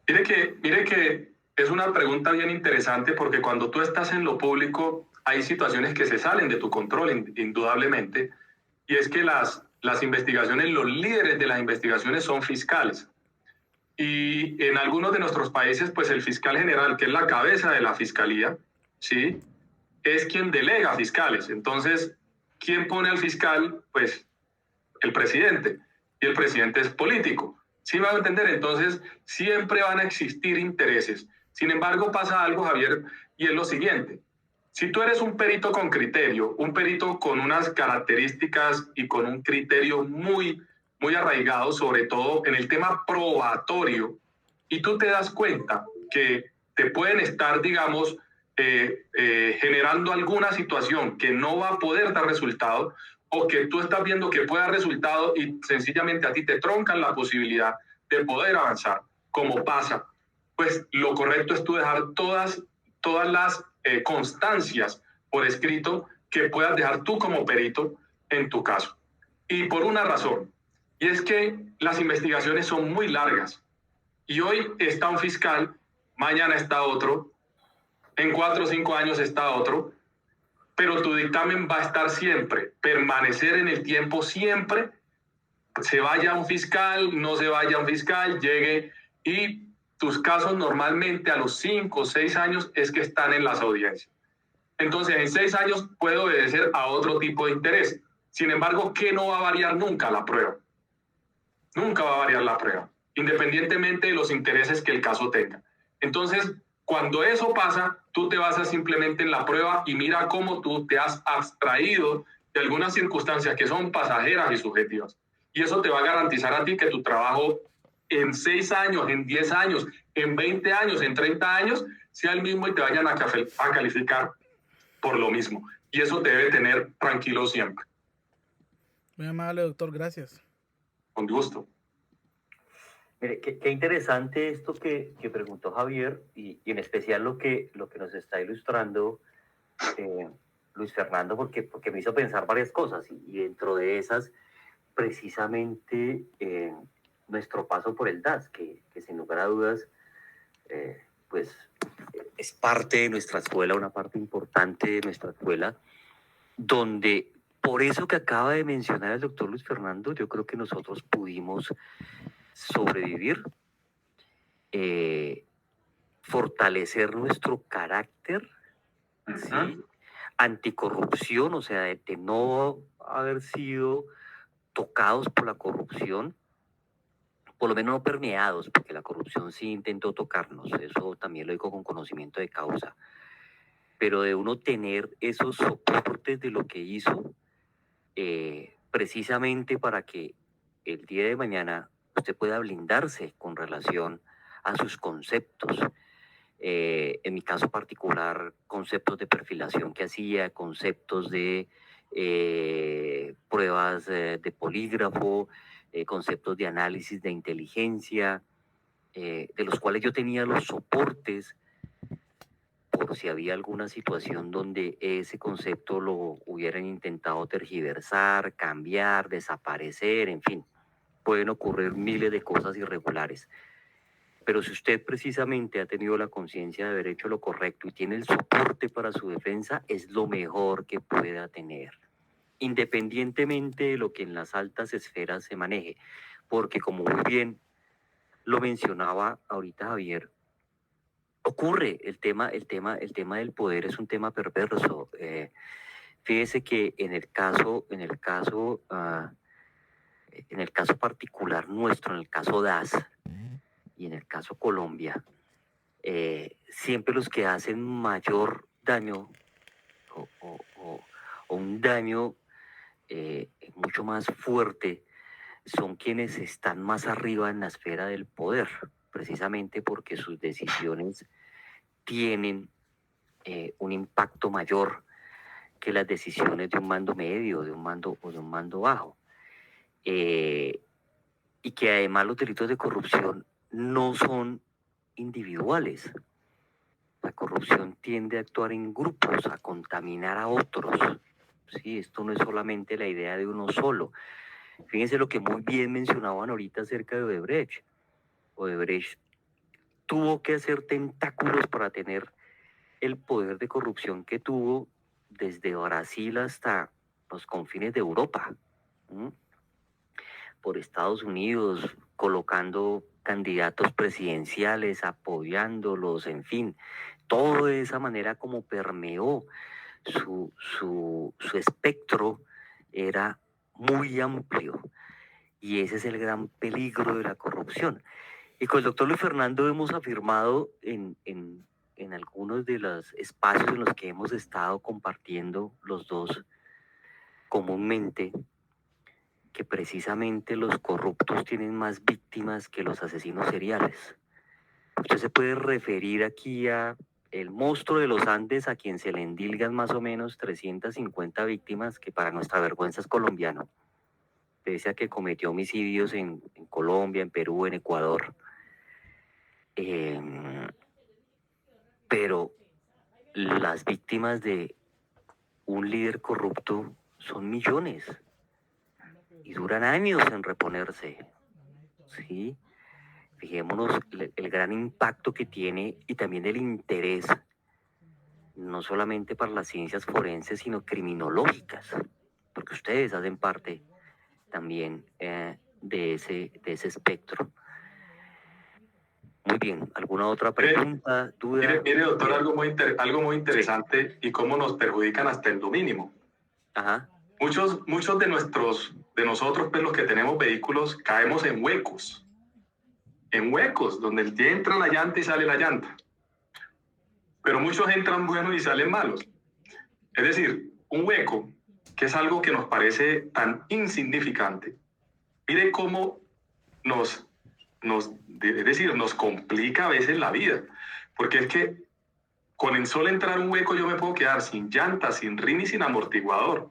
Mire que es una pregunta bien interesante, porque cuando tú estás en lo público hay situaciones que se salen de tu control, indudablemente, y es que las investigaciones, los líderes de las investigaciones son fiscales. Y en algunos de nuestros países, pues el fiscal general, que es la cabeza de la fiscalía, ¿sí?, es quien delega fiscales. Entonces, ¿quién pone al fiscal? Pues el presidente, y el presidente es político. ¿Sí me van a entender? Entonces, siempre van a existir intereses. Sin embargo, pasa algo, Javier, y es lo siguiente. Si tú eres un perito con criterio, un perito con unas características y con un criterio muy, muy arraigado, sobre todo en el tema probatorio, y tú te das cuenta que te pueden estar, digamos, generando alguna situación que no va a poder dar resultado, o que tú estás viendo que puede dar resultado y sencillamente a ti te troncan la posibilidad de poder avanzar, como pasa, pues lo correcto es tú dejar todas las constancias por escrito que puedas dejar tú como perito en tu caso. Y por una razón, y es que las investigaciones son muy largas. Y hoy está un fiscal, mañana está otro, en 4 o 5 años está otro, pero tu dictamen va a estar siempre, permanecer en el tiempo siempre, se vaya un fiscal, no se vaya un fiscal, llegue, y tus casos normalmente a los 5 o 6 años es que están en las audiencias. Entonces, en 6 años puede obedecer a otro tipo de interés. Sin embargo, ¿qué no va a variar nunca? La prueba. Nunca va a variar la prueba, independientemente de los intereses que el caso tenga. Entonces, cuando eso pasa, tú te basas simplemente en la prueba y mira cómo tú te has abstraído de algunas circunstancias que son pasajeras y subjetivas. Y eso te va a garantizar a ti que tu trabajo en 6 años, en 10 años, en 20 años, en 30 años, sea el mismo y te vayan a calificar por lo mismo. Y eso te debe tener tranquilo siempre. Muy amable, doctor, gracias. Con gusto. Mire, qué interesante esto que preguntó Javier y en especial lo que nos está ilustrando Luis Fernando, porque me hizo pensar varias cosas y dentro de esas, precisamente nuestro paso por el DAS, que sin lugar a dudas, pues es parte de nuestra escuela, una parte importante de nuestra escuela, donde por eso que acaba de mencionar el doctor Luis Fernando, yo creo que nosotros pudimos sobrevivir, fortalecer nuestro carácter, ¿sí? Anticorrupción, o sea, de no haber sido tocados por la corrupción, por lo menos no permeados, porque la corrupción sí intentó tocarnos, eso también lo digo con conocimiento de causa, pero de uno tener esos soportes de lo que hizo, precisamente para que el día de mañana usted pueda blindarse con relación a sus conceptos. En mi caso particular, conceptos de perfilación que hacía, conceptos de pruebas de polígrafo, conceptos de análisis de inteligencia, de los cuales yo tenía los soportes por si había alguna situación donde ese concepto lo hubieran intentado tergiversar, cambiar, desaparecer, en fin, pueden ocurrir miles de cosas irregulares. Pero si usted precisamente ha tenido la conciencia de haber hecho lo correcto y tiene el soporte para su defensa, es lo mejor que pueda tener, independientemente de lo que en las altas esferas se maneje. Porque como muy bien lo mencionaba ahorita Javier, ocurre el tema del poder es un tema perverso. Fíjese que en el caso particular nuestro, en el caso DAS y en el caso Colombia, siempre los que hacen mayor daño o un daño mucho más fuerte son quienes están más arriba en la esfera del poder, precisamente porque sus decisiones tienen un impacto mayor que las decisiones de un mando medio, de un mando bajo. Y que además los delitos de corrupción no son individuales. La corrupción tiende a actuar en grupos, a contaminar a otros. Sí, esto no es solamente la idea de uno solo. Fíjense lo que muy bien mencionaban ahorita acerca de Odebrecht. Odebrecht tuvo que hacer tentáculos para tener el poder de corrupción que tuvo desde Brasil hasta los confines de Europa, por Estados Unidos, colocando candidatos presidenciales, apoyándolos, en fin, todo de esa manera como permeó su espectro era muy amplio. Y ese es el gran peligro de la corrupción. Y con el doctor Luis Fernando hemos afirmado en algunos de los espacios en los que hemos estado compartiendo los dos comúnmente, que precisamente los corruptos tienen más víctimas que los asesinos seriales. Usted se puede referir aquí a el monstruo de los Andes, a quien se le endilgan más o menos 350 víctimas, que para nuestra vergüenza es colombiano, pese a que cometió homicidios en Colombia, en Perú, en Ecuador. Pero las víctimas de un líder corrupto son millones y duran años en reponerse, ¿sí? Fijémonos el gran impacto que tiene y también el interés, no solamente para las ciencias forenses, sino criminológicas, porque ustedes hacen parte también de ese espectro. Muy bien, ¿alguna otra pregunta, duda? Mire, doctor, algo muy interesante y cómo nos perjudican hasta en lo mínimo. Ajá. Muchos de nosotros, pues, los que tenemos vehículos, caemos en huecos, donde entra la llanta y sale la llanta. Pero muchos entran buenos y salen malos. Es decir, un hueco, que es algo que nos parece tan insignificante, mire cómo nos complica a veces la vida. Porque es que con el solo entrar un hueco yo me puedo quedar sin llanta, sin rin y sin amortiguador.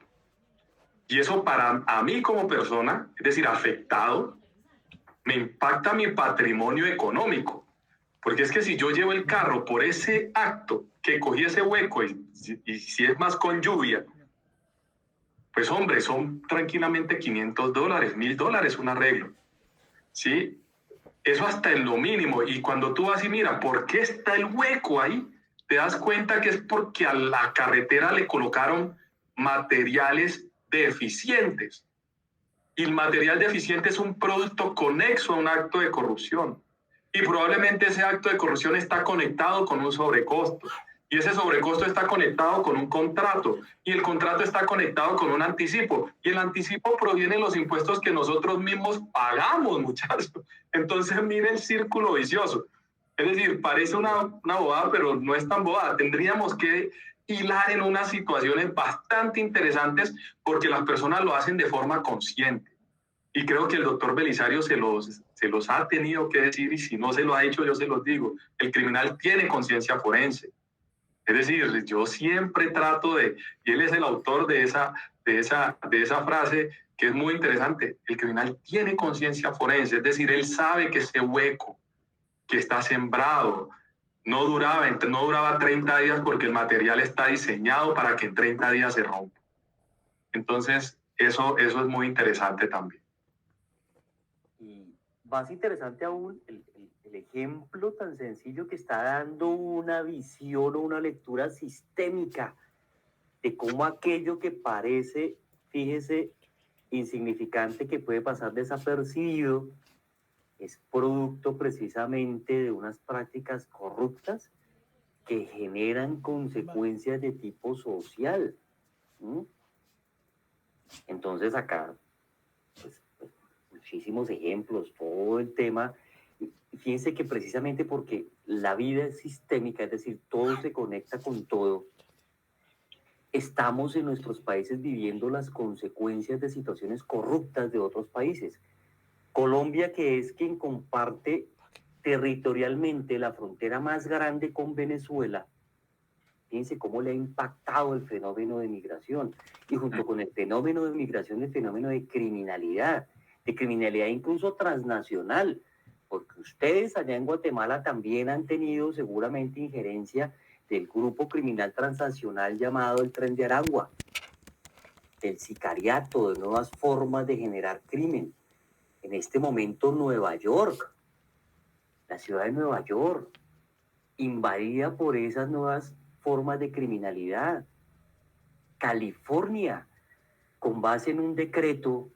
Y eso a mí como persona, es decir, afectado, me impacta mi patrimonio económico. Porque es que si yo llevo el carro por ese acto, que cogí ese hueco y si es más con lluvia, pues hombre, son tranquilamente $500, $1,000 un arreglo. ¿Sí? Eso hasta en lo mínimo. Y cuando tú vas y mira, ¿por qué está el hueco ahí? Te das cuenta que es porque a la carretera le colocaron materiales deficientes. Y el material deficiente es un producto conexo a un acto de corrupción. Y probablemente ese acto de corrupción está conectado con un sobrecosto. Y ese sobrecosto está conectado con un contrato. Y el contrato está conectado con un anticipo. Y el anticipo proviene de los impuestos que nosotros mismos pagamos, muchachos. Entonces, mire el círculo vicioso. Es decir, parece una bobada, pero no es tan bobada. Tendríamos que hilar en unas situaciones bastante interesantes porque las personas lo hacen de forma consciente. Y creo que el doctor Belisario se los ha tenido que decir, y si no se lo ha hecho, yo se los digo. El criminal tiene conciencia forense. Es decir, yo siempre trato y él es el autor de esa frase que es muy interesante. El criminal tiene conciencia forense, es decir, él sabe que ese hueco que está sembrado no duraba 30 días porque el material está diseñado para que en 30 días se rompa. Entonces, eso es muy interesante también. Y más interesante aún, el ejemplo tan sencillo que está dando una visión o una lectura sistémica de cómo aquello que parece, fíjese, insignificante, que puede pasar desapercibido, es producto precisamente de unas prácticas corruptas que generan consecuencias de tipo social. Entonces acá, pues, muchísimos ejemplos, todo el tema. Fíjense que precisamente porque la vida es sistémica, es decir, todo se conecta con todo, estamos en nuestros países viviendo las consecuencias de situaciones corruptas de otros países. Colombia, que es quien comparte territorialmente la frontera más grande con Venezuela, fíjense cómo le ha impactado el fenómeno de migración. Y junto con el fenómeno de migración, el fenómeno de criminalidad incluso transnacional, porque ustedes allá en Guatemala también han tenido seguramente injerencia del grupo criminal transnacional llamado el Tren de Aragua, del sicariato, de nuevas formas de generar crimen. En este momento Nueva York, la ciudad de Nueva York, invadida por esas nuevas formas de criminalidad. California, con base en un decreto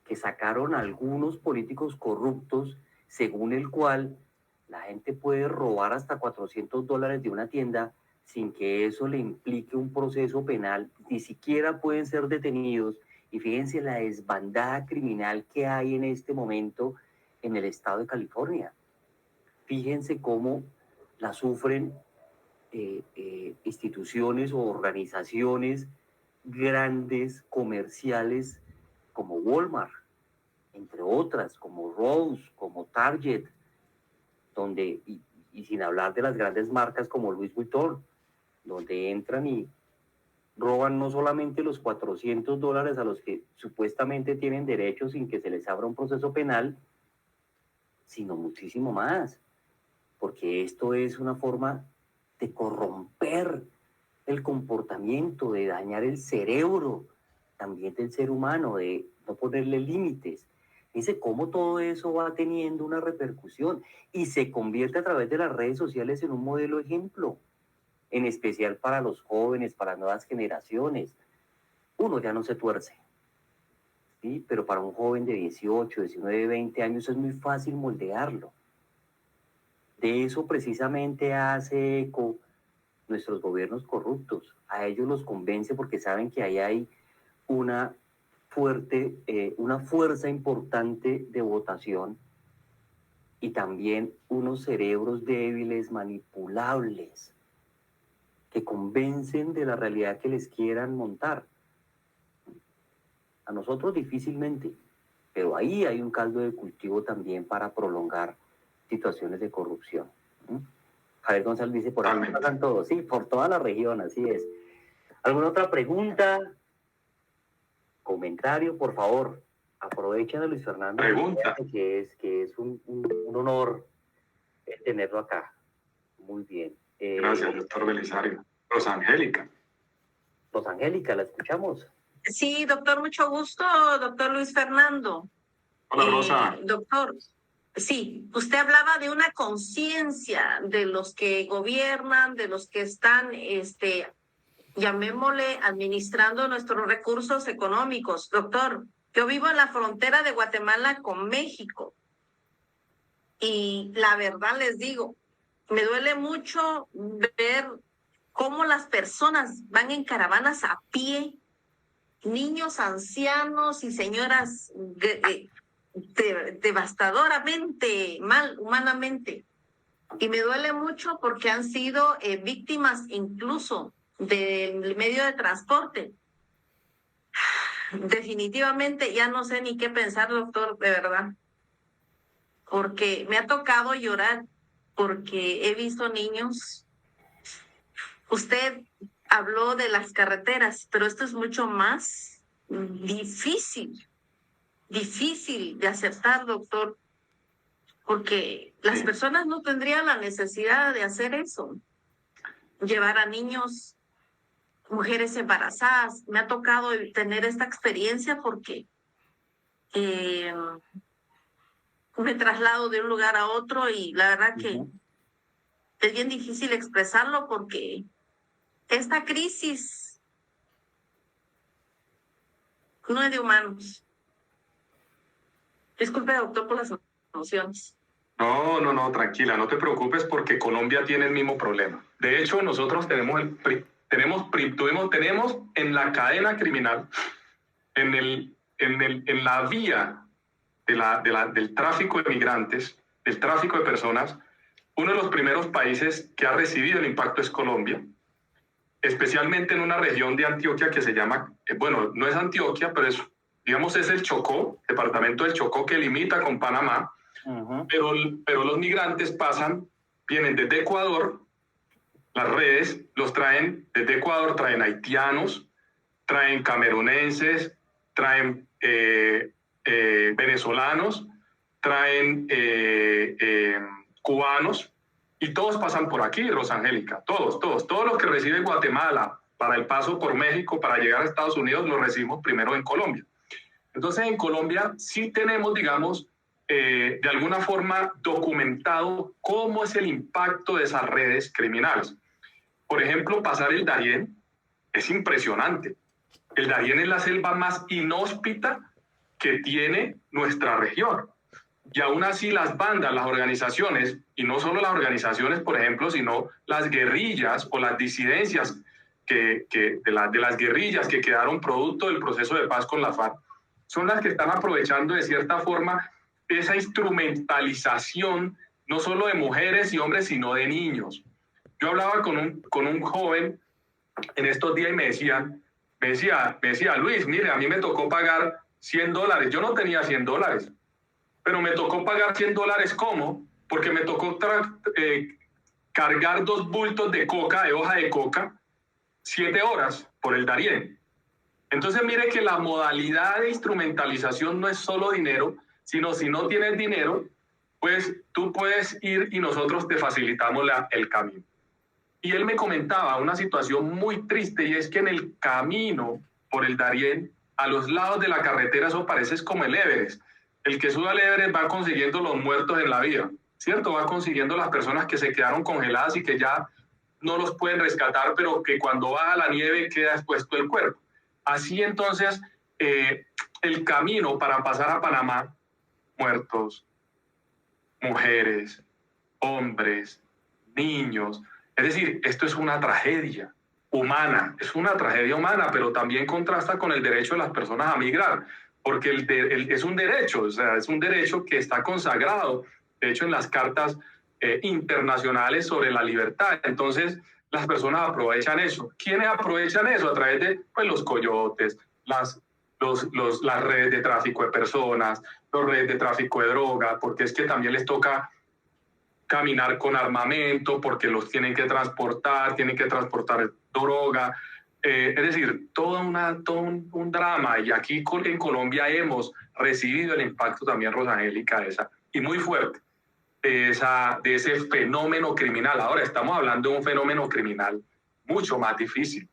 que sacaron algunos políticos corruptos, según el cual la gente puede robar hasta $400 de una tienda sin que eso le implique un proceso penal, ni siquiera pueden ser detenidos Y fíjense la desbandada criminal que hay en este momento en el estado de California. Fíjense cómo la sufren instituciones o organizaciones grandes comerciales como Walmart, entre otras, como Rose, como Target, donde, y sin hablar de las grandes marcas como Louis Vuitton, donde entran y roban no solamente los $400 a los que supuestamente tienen derecho sin que se les abra un proceso penal, sino muchísimo más, porque esto es una forma de corromper el comportamiento, de dañar el cerebro también del ser humano, de no ponerle límites. Dice cómo todo eso va teniendo una repercusión y se convierte a través de las redes sociales en un modelo ejemplo, en especial para los jóvenes, para nuevas generaciones. Uno ya no se tuerce, ¿sí? Pero para un joven de 18, 19, 20 años es muy fácil moldearlo. De eso precisamente hace eco nuestros gobiernos corruptos. A ellos los convence porque saben que ahí hay una fuerza importante de votación y también unos cerebros débiles, manipulables, que convencen de la realidad que les quieran montar. A nosotros difícilmente, pero ahí hay un caldo de cultivo también para prolongar situaciones de corrupción. Javier González dice, por ahí pasan todos, sí, por toda la región, así es. ¿Alguna otra pregunta? Comentario, por favor. Aprovechen a Luis Fernando. Pregunta. Que es un honor tenerlo acá. Muy bien. Gracias, doctor Belisario. Rosangélica. Rosangélica, ¿la escuchamos? Sí, doctor, mucho gusto, doctor Luis Fernando. Hola, Rosa. Doctor, sí, usted hablaba de una conciencia de los que gobiernan, de los que están, llamémosle, administrando nuestros recursos económicos. Doctor, yo vivo en la frontera de Guatemala con México y la verdad les digo, me duele mucho ver cómo las personas van en caravanas a pie, niños, ancianos y señoras devastadoramente mal humanamente. Y me duele mucho porque han sido víctimas incluso del medio de transporte. Definitivamente ya no sé ni qué pensar, doctor, de verdad. Porque me ha tocado llorar porque he visto niños. Usted habló de las carreteras, pero esto es mucho más difícil de aceptar, doctor, porque las personas no tendrían la necesidad de hacer eso. Llevar a niños, mujeres embarazadas. Me ha tocado tener esta experiencia porque me traslado de un lugar a otro y la verdad que es bien difícil expresarlo porque esta crisis no es de humanos. Disculpe, doctor, por las emociones. No, tranquila, no te preocupes porque Colombia tiene el mismo problema. De hecho, nosotros tenemos en la cadena criminal, en la vía del tráfico de migrantes, del tráfico de personas, uno de los primeros países que ha recibido el impacto es Colombia, especialmente en una región de Antioquia que se llama, bueno, no es Antioquia, pero es el Chocó, departamento del Chocó que limita con Panamá. Pero los migrantes vienen desde Ecuador, las redes los traen desde Ecuador, traen haitianos, traen camerunenses, traen venezolanos, traen cubanos, y todos pasan por aquí, Rosangélica, todos los que reciben Guatemala para el paso por México, para llegar a Estados Unidos, los recibimos primero en Colombia. Entonces, en Colombia sí tenemos, digamos, de alguna forma documentado cómo es el impacto de esas redes criminales. Por ejemplo, pasar el Darién es impresionante. El Darién es la selva más inhóspita que tiene nuestra región. Y aún así las bandas, las organizaciones, y no solo las organizaciones, por ejemplo, sino las guerrillas o las disidencias de las guerrillas que quedaron producto del proceso de paz con la FARC, son las que están aprovechando de cierta forma esa instrumentalización no solo de mujeres y hombres, sino de niños. Yo hablaba con un joven en estos días y me decía, Luis, mire, a mí me tocó pagar $100. Yo no tenía $100, pero me tocó pagar $100. ¿Cómo? Porque me tocó cargar 2 bultos de coca, de hoja de coca, 7 horas por el Darién. Entonces mire que la modalidad de instrumentalización no es solo dinero, sino si no tienes dinero, pues tú puedes ir y nosotros te facilitamos el camino. Y él me comentaba una situación muy triste, y es que en el camino por el Darién, a los lados de la carretera, eso parece como el Everest. El que sube al Everest va consiguiendo los muertos en la vida, ¿cierto? Va consiguiendo las personas que se quedaron congeladas y que ya no los pueden rescatar, pero que cuando baja la nieve queda expuesto el cuerpo. Así entonces, el camino para pasar a Panamá, muertos, mujeres, hombres, niños. Es decir, esto es una tragedia humana, pero también contrasta con el derecho de las personas a migrar, porque es un derecho, o sea, es un derecho que está consagrado, de hecho, en las cartas internacionales sobre la libertad. Entonces, las personas aprovechan eso. ¿Quiénes aprovechan eso? A través de pues, los coyotes, las redes de tráfico de personas, las redes de tráfico de droga, porque es que también les toca caminar con armamento, porque los tienen que transportar droga. Es decir, todo un drama. Y aquí en Colombia hemos recibido el impacto también, Rosangélica, y muy fuerte, de ese fenómeno criminal. Ahora estamos hablando de un fenómeno criminal mucho más difícil,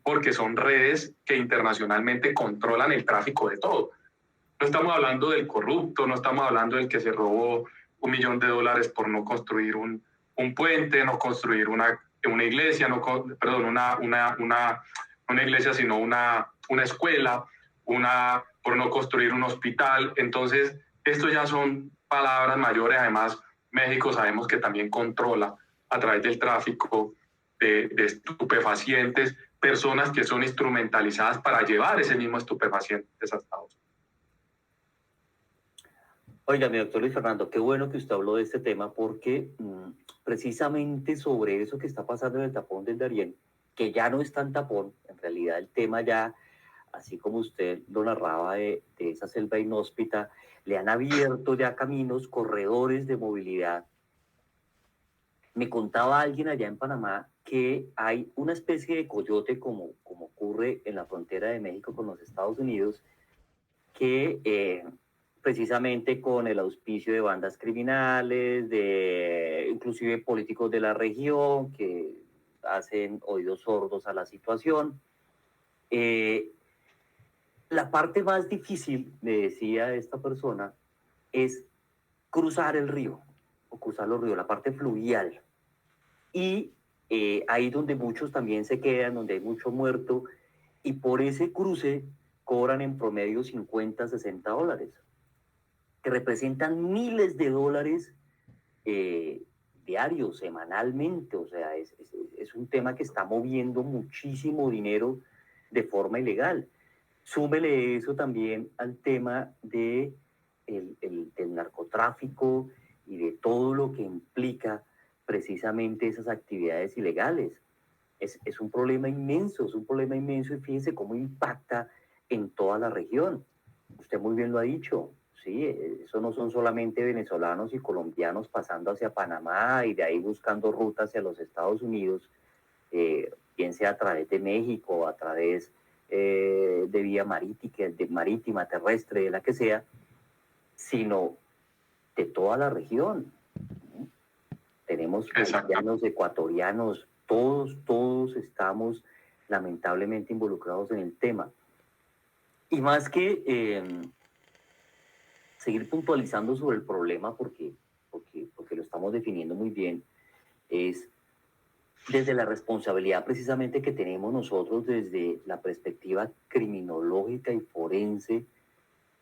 porque son redes que internacionalmente controlan el tráfico de todo. No estamos hablando del corrupto, no estamos hablando del que se robó $1 millón por no construir un puente, no construir una iglesia, una iglesia, sino una escuela, por no construir un hospital. Entonces, esto ya son palabras mayores. Además, México sabemos que también controla a través del tráfico de estupefacientes, personas que son instrumentalizadas para llevar ese mismo estupefacientes a Estados Unidos. Oiga, mi doctor Luis Fernando, qué bueno que usted habló de este tema, porque precisamente sobre eso que está pasando en el tapón del Darién, que ya no es tan tapón, en realidad el tema ya, así como usted lo narraba de esa selva inhóspita, le han abierto ya caminos, corredores de movilidad. Me contaba alguien allá en Panamá que hay una especie de coyote, como ocurre en la frontera de México con los Estados Unidos, que precisamente con el auspicio de bandas criminales, de inclusive políticos de la región que hacen oídos sordos a la situación. La parte más difícil, me decía esta persona, es cruzar el río, o cruzar los ríos, la parte fluvial. Y ahí donde muchos también se quedan, donde hay mucho muerto, y por ese cruce cobran en promedio $50, $60, que representan miles de dólares diarios, semanalmente. O sea, es un tema que está moviendo muchísimo dinero de forma ilegal. Súmele eso también al tema del narcotráfico y de todo lo que implica precisamente esas actividades ilegales. Es un problema inmenso, y fíjense cómo impacta en toda la región. Usted muy bien lo ha dicho, sí, eso no son solamente venezolanos y colombianos pasando hacia Panamá y de ahí buscando rutas hacia los Estados Unidos, bien sea a través de México, a través de vía marítima, terrestre, de la que sea, sino de toda la región. Tenemos colombianos, ecuatorianos, todos estamos lamentablemente involucrados en el tema. Y más que seguir puntualizando sobre el problema, porque lo estamos definiendo muy bien, es desde la responsabilidad precisamente que tenemos nosotros desde la perspectiva criminológica y forense,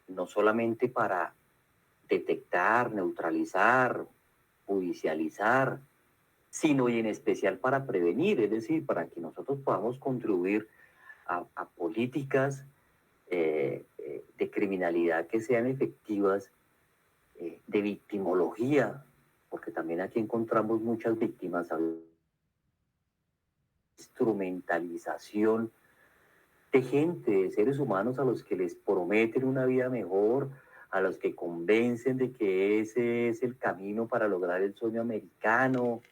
no solamente para detectar, neutralizar, judicializar, sino y en especial para prevenir, es decir, para que nosotros podamos contribuir a políticas de criminalidad que sean efectivas, de victimología, porque también aquí encontramos muchas víctimas, instrumentalización de gente, de seres humanos a los que les prometen una vida mejor, a los que convencen de que ese es el camino para lograr el sueño americano,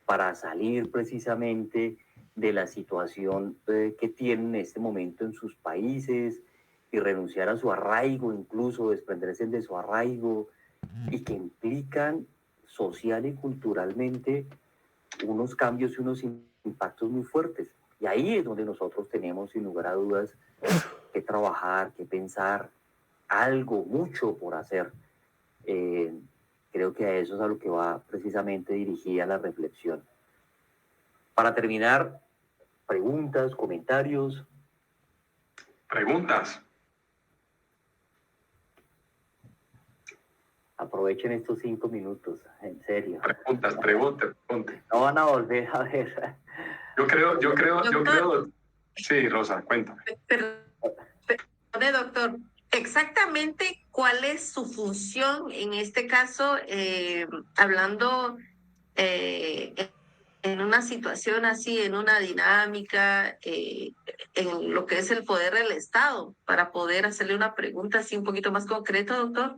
para salir precisamente de la situación que tienen en este momento en sus países y renunciar a su arraigo, incluso desprenderse de su arraigo, y que implican social y culturalmente unos cambios y unos impactos muy fuertes. Y ahí es donde nosotros tenemos, sin lugar a dudas, que trabajar, que pensar, algo, mucho por hacer. Creo que a eso es a lo que va precisamente dirigida la reflexión. Para terminar, preguntas, comentarios. Preguntas. Aprovechen estos 5 minutos, en serio. Preguntas. No van a volver a ver. Yo creo. Sí, Rosa, cuéntame. Perdone, doctor. Exactamente cuál es su función en este caso, hablando en una situación así, en una dinámica, en lo que es el poder del Estado, para poder hacerle una pregunta así un poquito más concreta, doctor.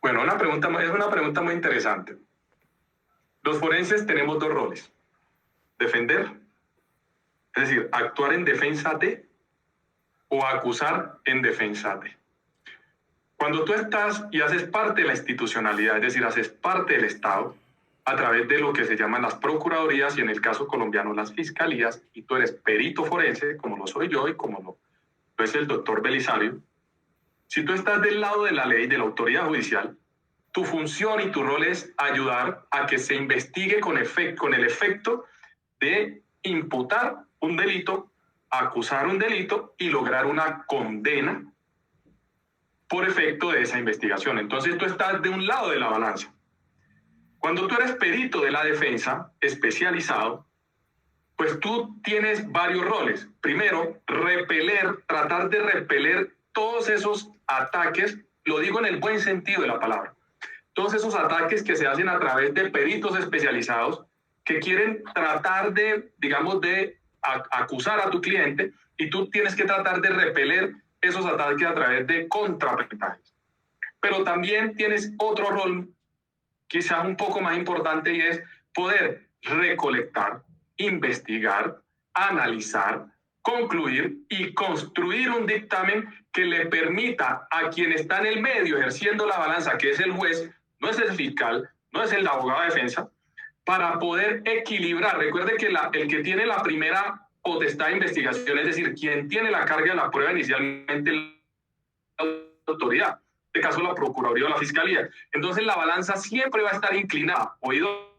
Bueno, es una pregunta muy interesante. Los forenses tenemos 2 roles: defender, es decir, actuar en defensa de, o acusar en defensa de. Cuando tú estás y haces parte de la institucionalidad, es decir, haces parte del Estado, a través de lo que se llaman las procuradurías y en el caso colombiano las fiscalías, y tú eres perito forense, como lo soy yo y como lo es el doctor Belisario, si tú estás del lado de la ley, de la autoridad judicial, tu función y tu rol es ayudar a que se investigue con el efecto de imputar un delito, acusar un delito y lograr una condena por efecto de esa investigación. Entonces tú estás de un lado de la balanza. Cuando tú eres perito de la defensa, especializado, pues tú tienes varios roles. Primero, tratar de repeler todos esos ataques, lo digo en el buen sentido de la palabra, todos esos ataques que se hacen a través de peritos especializados que quieren tratar de, digamos, de acusar a tu cliente, y tú tienes que tratar de repeler esos ataques a través de contraperitajes. Pero también tienes otro rol, quizás un poco más importante, y es poder recolectar, investigar, analizar, concluir y construir un dictamen que le permita a quien está en el medio ejerciendo la balanza, que es el juez, no es el fiscal, no es el abogado de defensa, para poder equilibrar. Recuerde que el que tiene la primera potestad de investigación, es decir, quien tiene la carga de la prueba inicialmente, la autoridad, en este caso la Procuraduría o la Fiscalía. Entonces la balanza siempre va a estar inclinada. ¿Oído?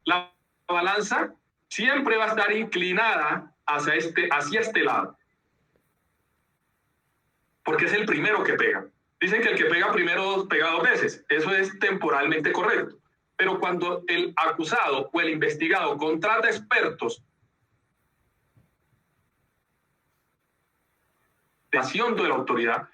La balanza siempre va a estar inclinada hacia este lado, porque es el primero que pega. Dicen que el que pega primero pega 2 veces. Eso es temporalmente correcto. Pero cuando el acusado o el investigado contrata expertos de acción de la autoridad,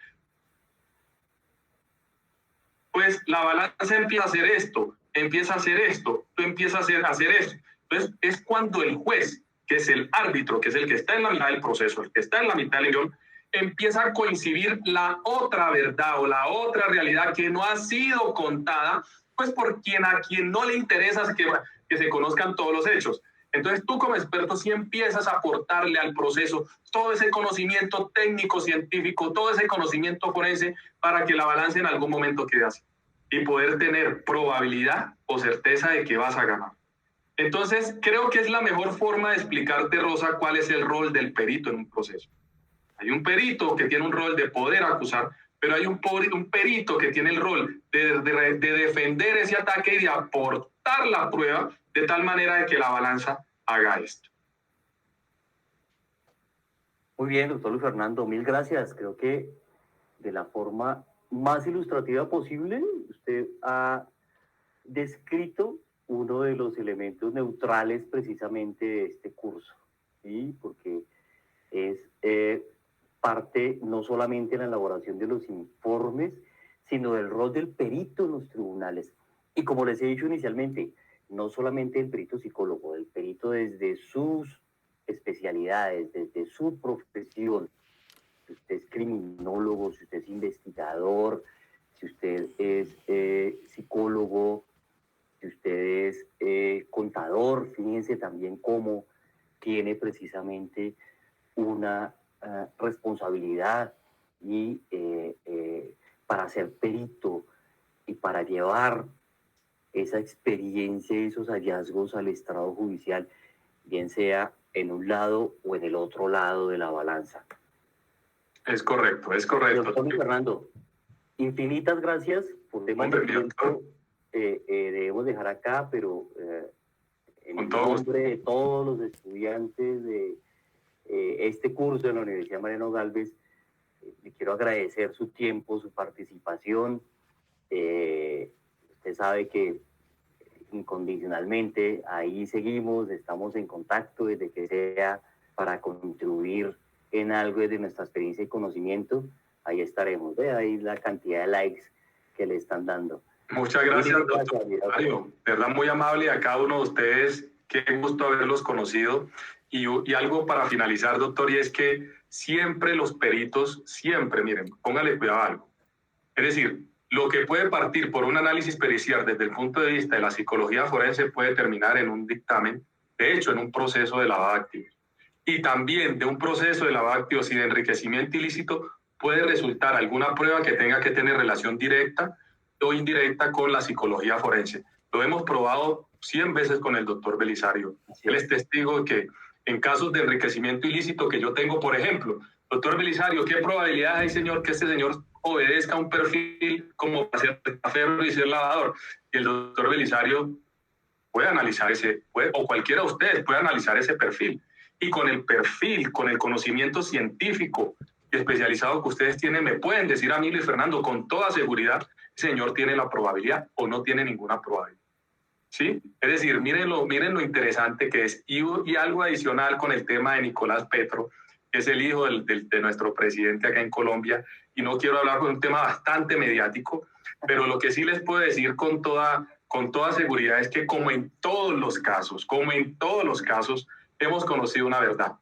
pues la balanza empieza a hacer esto, empieza a hacer esto, tú empiezas a hacer esto. Entonces es cuando el juez, que es el árbitro, que es el que está en la mitad del proceso, el que está en la mitad del guión, empieza a coincidir la otra verdad o la otra realidad que no ha sido contada, pues por a quien no le interesa que se conozcan todos los hechos. Entonces tú como experto sí empiezas a aportarle al proceso todo ese conocimiento técnico, científico, todo ese conocimiento forense, para que la balanza en algún momento quede así y poder tener probabilidad o certeza de que vas a ganar. Entonces creo que es la mejor forma de explicarte, Rosa, cuál es el rol del perito en un proceso. Hay un perito que tiene un rol de poder acusar, pero hay un perito que tiene el rol de defender ese ataque y de aportar la prueba de tal manera de que la balanza haga esto. Muy bien, doctor Luis Fernando, mil gracias. Creo que de la forma más ilustrativa posible usted ha descrito uno de los elementos neutrales precisamente de este curso, ¿sí? Porque es parte no solamente en la elaboración de los informes, sino del rol del perito en los tribunales. Y como les he dicho inicialmente, no solamente el perito psicólogo, el perito desde sus especialidades, desde su profesión. Si usted es criminólogo, si usted es investigador, si usted es psicólogo, si usted es contador, fíjense también cómo tiene precisamente una responsabilidad y para ser perito y para llevar esa experiencia y esos hallazgos al estrado judicial, bien sea en un lado o en el otro lado de la balanza. Es correcto, es correcto. Doctor Fernando, infinitas gracias por temas de tiempo. Debemos dejar acá, pero en nombre de todos los estudiantes de este curso de la Universidad Mariano Gálvez, le quiero agradecer su tiempo, su participación. Usted sabe que incondicionalmente ahí seguimos, estamos en contacto desde que sea para contribuir en algo desde nuestra experiencia y conocimiento. Ahí estaremos. Ve ahí la cantidad de likes que le están dando. Muchas gracias, doctor Mario. De verdad, muy amable a cada uno de ustedes. Qué gusto haberlos conocido. Y algo para finalizar, doctor, y es que siempre los peritos, siempre, miren, póngale cuidado a algo. Es decir, lo que puede partir por un análisis pericial desde el punto de vista de la psicología forense puede terminar en un dictamen, de hecho, en un proceso de lavado de activos. Y también de un proceso de lavado de activos y de enriquecimiento ilícito puede resultar alguna prueba que tenga que tener relación directa o indirecta con la psicología forense. Lo hemos probado 100 veces con el doctor Belisario. Él es testigo de que en casos de enriquecimiento ilícito que yo tengo, por ejemplo, doctor Belisario, ¿qué probabilidades hay, señor, que este señor obedezca un perfil como para ser testaferro y ser lavador? Y el doctor Belisario puede analizar o cualquiera de ustedes puede analizar ese perfil. Y con el perfil, con el conocimiento científico y especializado que ustedes tienen, me pueden decir a mí, Luis Fernando, con toda seguridad, el señor tiene la probabilidad o no tiene ninguna probabilidad. ¿Sí? Es decir, miren lo interesante que es. Y algo adicional con el tema de Nicolás Petro, que es el hijo de nuestro presidente acá en Colombia, y no quiero hablar de un tema bastante mediático, pero lo que sí les puedo decir con toda seguridad es que como en todos los casos, hemos conocido una verdad.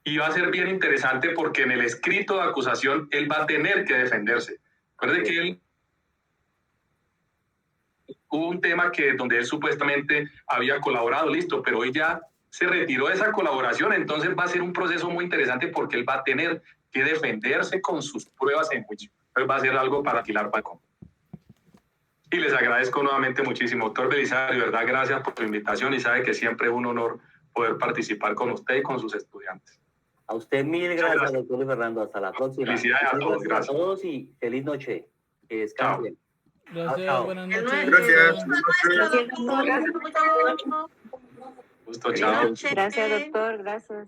Y va a ser bien interesante porque en el escrito de acusación él va a tener que defenderse. Recuerde que él hubo un tema donde él supuestamente había colaborado, listo, pero hoy ya se retiró de esa colaboración, entonces va a ser un proceso muy interesante porque él va a tener que defenderse con sus pruebas en juicio. Entonces va a ser algo para alquilar balcón. Y les agradezco nuevamente muchísimo, doctor Belisario, de verdad, gracias por su invitación y sabe que siempre es un honor poder participar con usted y con sus estudiantes. A usted mil gracias, doctor Fernando. Hasta la próxima. Felicidades a todos. Gracias a todos y feliz noche. Que descansen. Gracias, buenas noches. Gracias. Gracias, doctor. Gusto, chao. Gracias, doctor. Gracias.